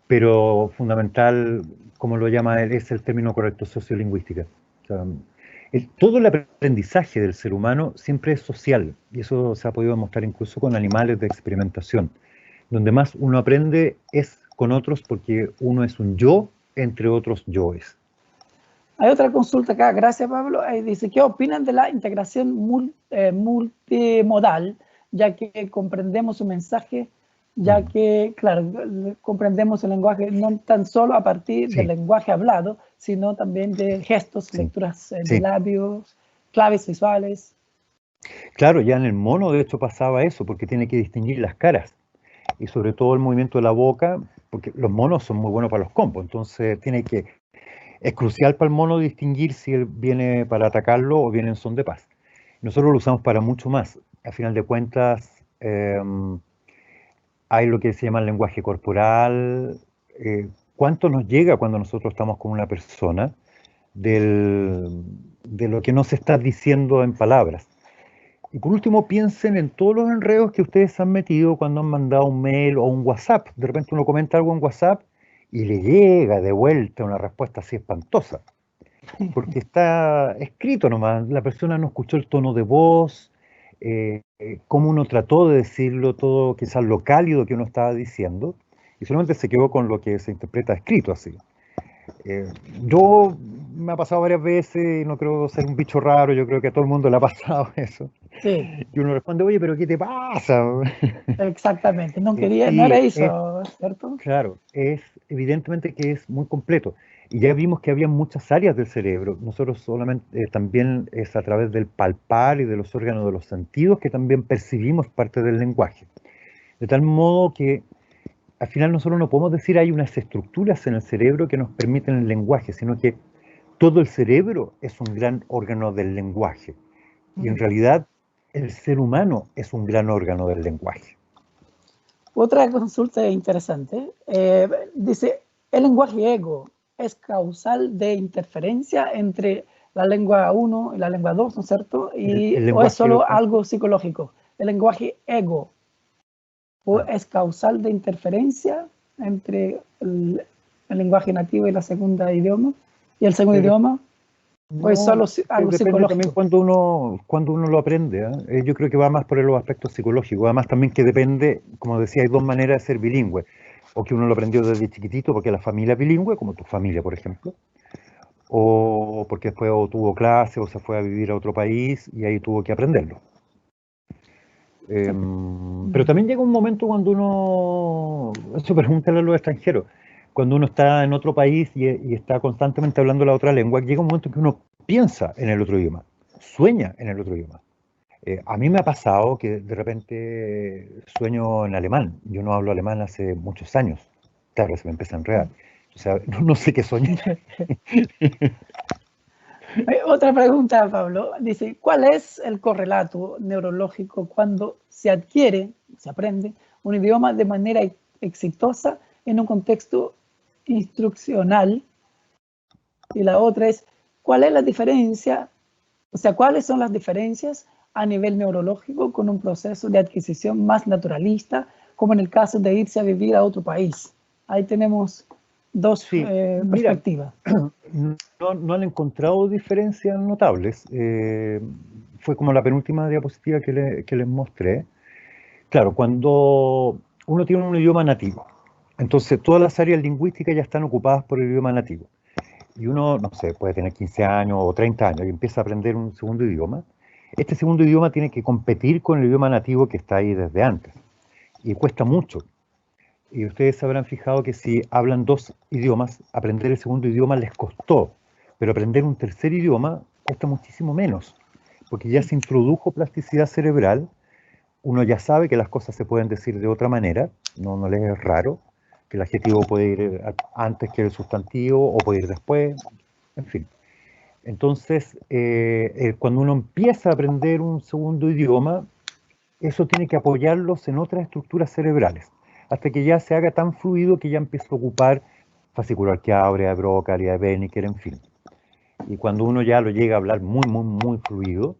[SPEAKER 2] Pero fundamental, como lo llama él, es el término correcto, sociolingüística. O sea, todo el aprendizaje del ser humano siempre es social, y eso se ha podido demostrar incluso con animales de experimentación. Donde más uno aprende es con otros porque uno es un yo entre otros yoes.
[SPEAKER 1] Hay otra consulta acá, gracias Pablo. Ahí dice, ¿qué opinan de la integración multimodal, ya que comprendemos su mensaje, ya
[SPEAKER 2] Mm,
[SPEAKER 1] que, claro, comprendemos el lenguaje no tan solo a partir del
[SPEAKER 2] sí,
[SPEAKER 1] lenguaje hablado, sino también de gestos,
[SPEAKER 2] sí,
[SPEAKER 1] lecturas de
[SPEAKER 2] sí.
[SPEAKER 1] labios, claves visuales?
[SPEAKER 2] Claro, ya en el mono de hecho pasaba eso, porque tiene que distinguir las caras y sobre todo el movimiento de la boca, porque los monos son muy buenos para los combos, entonces es crucial para el mono distinguir si él viene para atacarlo o viene en son de paz. Nosotros lo usamos para mucho más. A final de cuentas, hay lo que se llama el lenguaje corporal. ¿Cuánto nos llega cuando nosotros estamos con una persona de lo que no se está diciendo en palabras? Y por último, piensen en todos los enredos que ustedes han metido cuando han mandado un mail o un WhatsApp. De repente uno comenta algo en WhatsApp y le llega de vuelta una respuesta así espantosa, porque está escrito nomás, la persona no escuchó el tono de voz, cómo uno trató de decirlo, todo quizás lo cálido que uno estaba diciendo, y solamente se quedó con lo que se interpreta escrito así. Eh, yo me ha pasado varias veces y no creo ser un bicho raro, yo creo que a todo el mundo le ha pasado eso.
[SPEAKER 1] Sí,
[SPEAKER 2] Y uno responde, oye, pero ¿qué te pasa?
[SPEAKER 1] exactamente. No quería, no era
[SPEAKER 2] Sí,
[SPEAKER 1] eso, ¿cierto?
[SPEAKER 2] claro, es evidentemente que es muy completo. Y ya vimos que había muchas áreas del cerebro. Nosotros solamente también es a través del palpar y de los órganos de los sentidos que también percibimos parte del lenguaje. De tal modo que al final nosotros no podemos decir hay unas estructuras en el cerebro que nos permiten el lenguaje, sino que todo el cerebro es un gran órgano del lenguaje. Y en realidad el ser humano es un gran órgano del lenguaje.
[SPEAKER 1] Otra consulta interesante. Dice, ¿el lenguaje ego es causal de interferencia entre la lengua 1 y la lengua 2, ¿no es cierto?
[SPEAKER 2] El
[SPEAKER 1] ¿O es
[SPEAKER 2] lenguaje,
[SPEAKER 1] solo
[SPEAKER 2] ¿cómo?
[SPEAKER 1] algo psicológico? ¿El lenguaje ego
[SPEAKER 2] Ah,
[SPEAKER 1] es causal de interferencia entre el lenguaje nativo y la segunda idioma? ¿Y el segundo
[SPEAKER 2] pero
[SPEAKER 1] idioma? ¿O es
[SPEAKER 2] no,
[SPEAKER 1] solo
[SPEAKER 2] es que
[SPEAKER 1] algo
[SPEAKER 2] depende también
[SPEAKER 1] psicológico?
[SPEAKER 2] cuando uno lo aprende, ¿ah? Yo creo que va más por los aspectos psicológicos. Además también que depende, como decía, hay dos maneras de ser bilingüe. O que uno lo aprendió desde chiquitito porque la familia es bilingüe, como tu familia, por ejemplo. o porque después o tuvo clase o se fue a vivir a otro país y ahí tuvo que aprenderlo. Pero también llega un momento cuando uno, eso pregúntale a los extranjeros, cuando uno está en otro país y está constantemente hablando la otra lengua, llega un momento que uno piensa en el otro idioma, sueña en el otro idioma. A mí me ha pasado que de repente sueño en alemán. Yo no hablo alemán hace muchos años. Claro, se me empieza a enredar. O sea, no sé qué soñar.
[SPEAKER 1] Otra pregunta, Pablo. Dice, ¿cuál es el correlato neurológico cuando se adquiere, se aprende un idioma de manera exitosa en un contexto instruccional? Y la otra es, ¿cuál es la diferencia? O sea, ¿cuáles son las diferencias a nivel neurológico con un proceso de adquisición más naturalista, como en el caso de irse a vivir a otro país? Ahí tenemos dos
[SPEAKER 2] Sí, mira,
[SPEAKER 1] perspectivas.
[SPEAKER 2] no han encontrado diferencias notables. Fue como la penúltima diapositiva que les mostré. Claro, cuando uno tiene un idioma nativo, entonces todas las áreas lingüísticas ya están ocupadas por el idioma nativo. Y uno, no sé, puede tener 15 años o 30 años y empieza a aprender un segundo idioma. Este segundo idioma tiene que competir con el idioma nativo que está ahí desde antes. Y cuesta mucho. Y ustedes se habrán fijado que si hablan dos idiomas, aprender el segundo idioma les costó. Pero aprender un tercer idioma cuesta muchísimo menos. Porque ya se introdujo plasticidad cerebral. Uno ya sabe que las cosas se pueden decir de otra manera. No les es raro. Que el adjetivo puede ir antes que el sustantivo o puede ir después. En fin. Entonces, cuando uno empieza a aprender un segundo idioma, eso tiene que apoyarlos en otras estructuras cerebrales, hasta que ya se haga tan fluido que ya empieza a ocupar fascicular áurea, Broca, de Benneker, en fin. Y cuando uno ya lo llega a hablar muy fluido,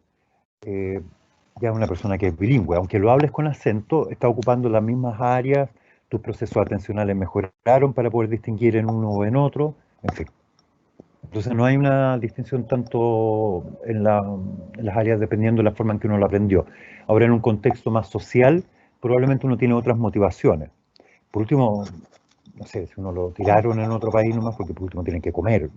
[SPEAKER 2] ya es una persona que es bilingüe. Aunque lo hables con acento, está ocupando las mismas áreas, tus procesos atencionales mejoraron para poder distinguir en uno o en otro, en fin. Entonces no hay una distinción tanto en las áreas dependiendo de la forma en que uno lo aprendió. Ahora en un contexto más social, probablemente uno tiene otras motivaciones. Por último, no sé, si uno lo tiraron en otro país nomás porque por último tienen que comer,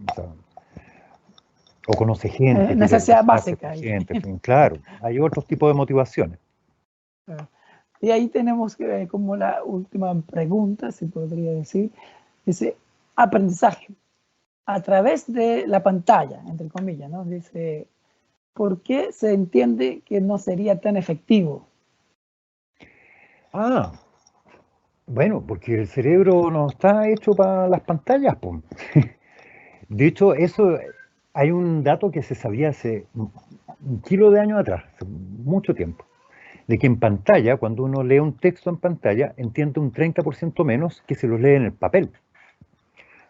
[SPEAKER 2] o conoce gente, quiere
[SPEAKER 1] Necesidad
[SPEAKER 2] relacionarse
[SPEAKER 1] básica.
[SPEAKER 2] con gente, en fin, claro, hay otros tipos de motivaciones.
[SPEAKER 1] Y ahí tenemos como la última pregunta, se podría decir, dice, aprendizaje a través de la pantalla, entre comillas, ¿no? Dice, ¿por qué se entiende que no sería tan efectivo?
[SPEAKER 2] Ah, bueno, porque el cerebro no está hecho para las pantallas, pues. De hecho, eso hay un dato que se sabía hace un kilo de años atrás, hace mucho tiempo, de que en pantalla, cuando uno lee un texto en pantalla, entiende un 30% menos que si lo lee en el papel.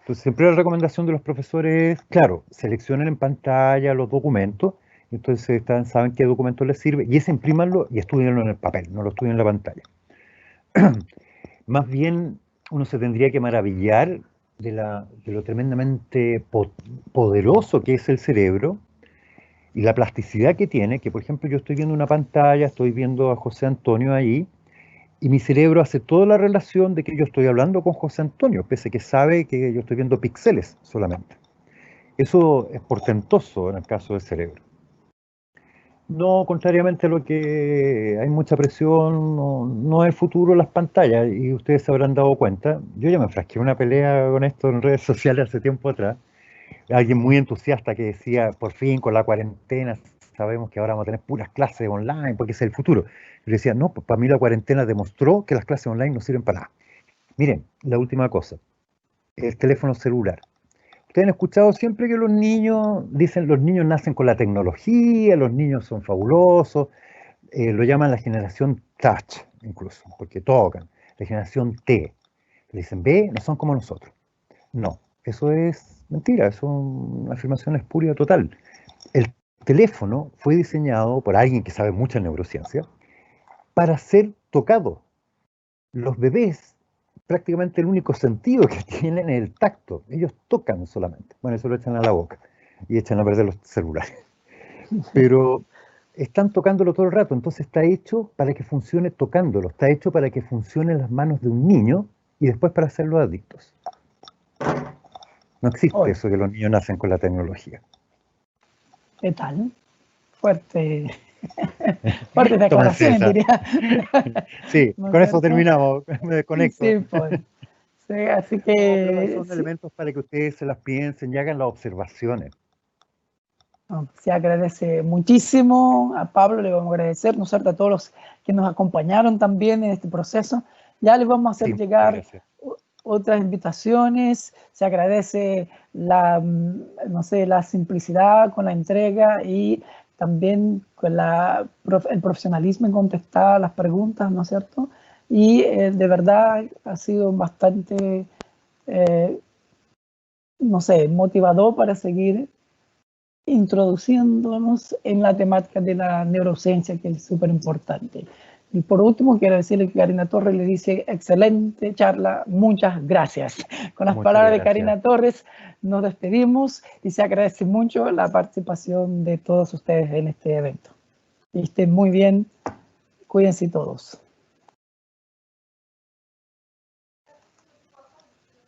[SPEAKER 2] Entonces, siempre la recomendación de los profesores es, claro, seleccionen en pantalla los documentos, entonces saben qué documento les sirve, y ese imprímanlo y estudienlo en el papel, no lo estudien en la pantalla. Más bien, uno se tendría que maravillar de lo tremendamente poderoso que es el cerebro y la plasticidad que tiene, que por ejemplo yo estoy viendo una pantalla, estoy viendo a José Antonio ahí, y mi cerebro hace toda la relación de que yo estoy hablando con José Antonio, pese a que sabe que yo estoy viendo píxeles solamente. Eso es portentoso en el caso del cerebro. No, contrariamente a lo que hay mucha presión, no es el futuro las pantallas, y ustedes se habrán dado cuenta. Yo ya me enfrasqué en una pelea con esto en redes sociales hace tiempo atrás. Alguien muy entusiasta que decía, por fin con la cuarentena sabemos que ahora vamos a tener puras clases online porque es el futuro. Yo decía, no, pues para mí la cuarentena demostró que las clases online no sirven para nada. Miren, la última cosa, el teléfono celular. Ustedes han escuchado siempre que los niños, dicen, los niños nacen con la tecnología, los niños son fabulosos, lo llaman la generación touch, incluso, porque tocan, la generación T. Le dicen, ve, no son como nosotros. No, eso es mentira, eso es una afirmación espuria total. El teléfono fue diseñado por alguien que sabe mucha neurociencia para ser tocado. Los bebés, prácticamente el único sentido que tienen es el tacto. Ellos tocan solamente. Bueno, eso lo echan a la boca y echan a perder los celulares. Pero están tocándolo todo el rato, entonces está hecho para que funcione tocándolo, está hecho para que funcione en las manos de un niño y después para hacerlos adictos. No existe
[SPEAKER 1] Hoy.
[SPEAKER 2] eso que los niños nacen con la tecnología.
[SPEAKER 1] ¿Qué tal? Fuerte, fuertes
[SPEAKER 2] Tómense
[SPEAKER 1] declaraciones,
[SPEAKER 2] esa.
[SPEAKER 1] diría.
[SPEAKER 2] Sí,
[SPEAKER 1] ¿No es
[SPEAKER 2] con eso
[SPEAKER 1] cierto?
[SPEAKER 2] terminamos. Me desconecto.
[SPEAKER 1] Sí, pues. Sí, así
[SPEAKER 2] No, pero
[SPEAKER 1] que
[SPEAKER 2] son
[SPEAKER 1] sí,
[SPEAKER 2] elementos para que ustedes se las piensen y hagan las observaciones.
[SPEAKER 1] no, se agradece muchísimo a Pablo, le vamos a agradecer, ¿no es cierto?, a todos los que nos acompañaron también en este proceso. Ya les vamos a hacer
[SPEAKER 2] Sí, muchas
[SPEAKER 1] llegar
[SPEAKER 2] gracias.
[SPEAKER 1] otras invitaciones. Se agradece la, no sé, la simplicidad con la entrega y también con el profesionalismo en contestar las preguntas, ¿no es cierto? Y de verdad ha sido bastante, no sé, motivador para seguir introduciéndonos en la temática de la neurociencia, que es súper importante. Y por último, quiero decirle que Karina Torres le dice, excelente charla, muchas gracias. Con las
[SPEAKER 2] Muchas
[SPEAKER 1] palabras de
[SPEAKER 2] gracias.
[SPEAKER 1] Karina Torres nos despedimos y se agradece mucho la participación de todos ustedes en este evento. Y estén muy bien, cuídense todos.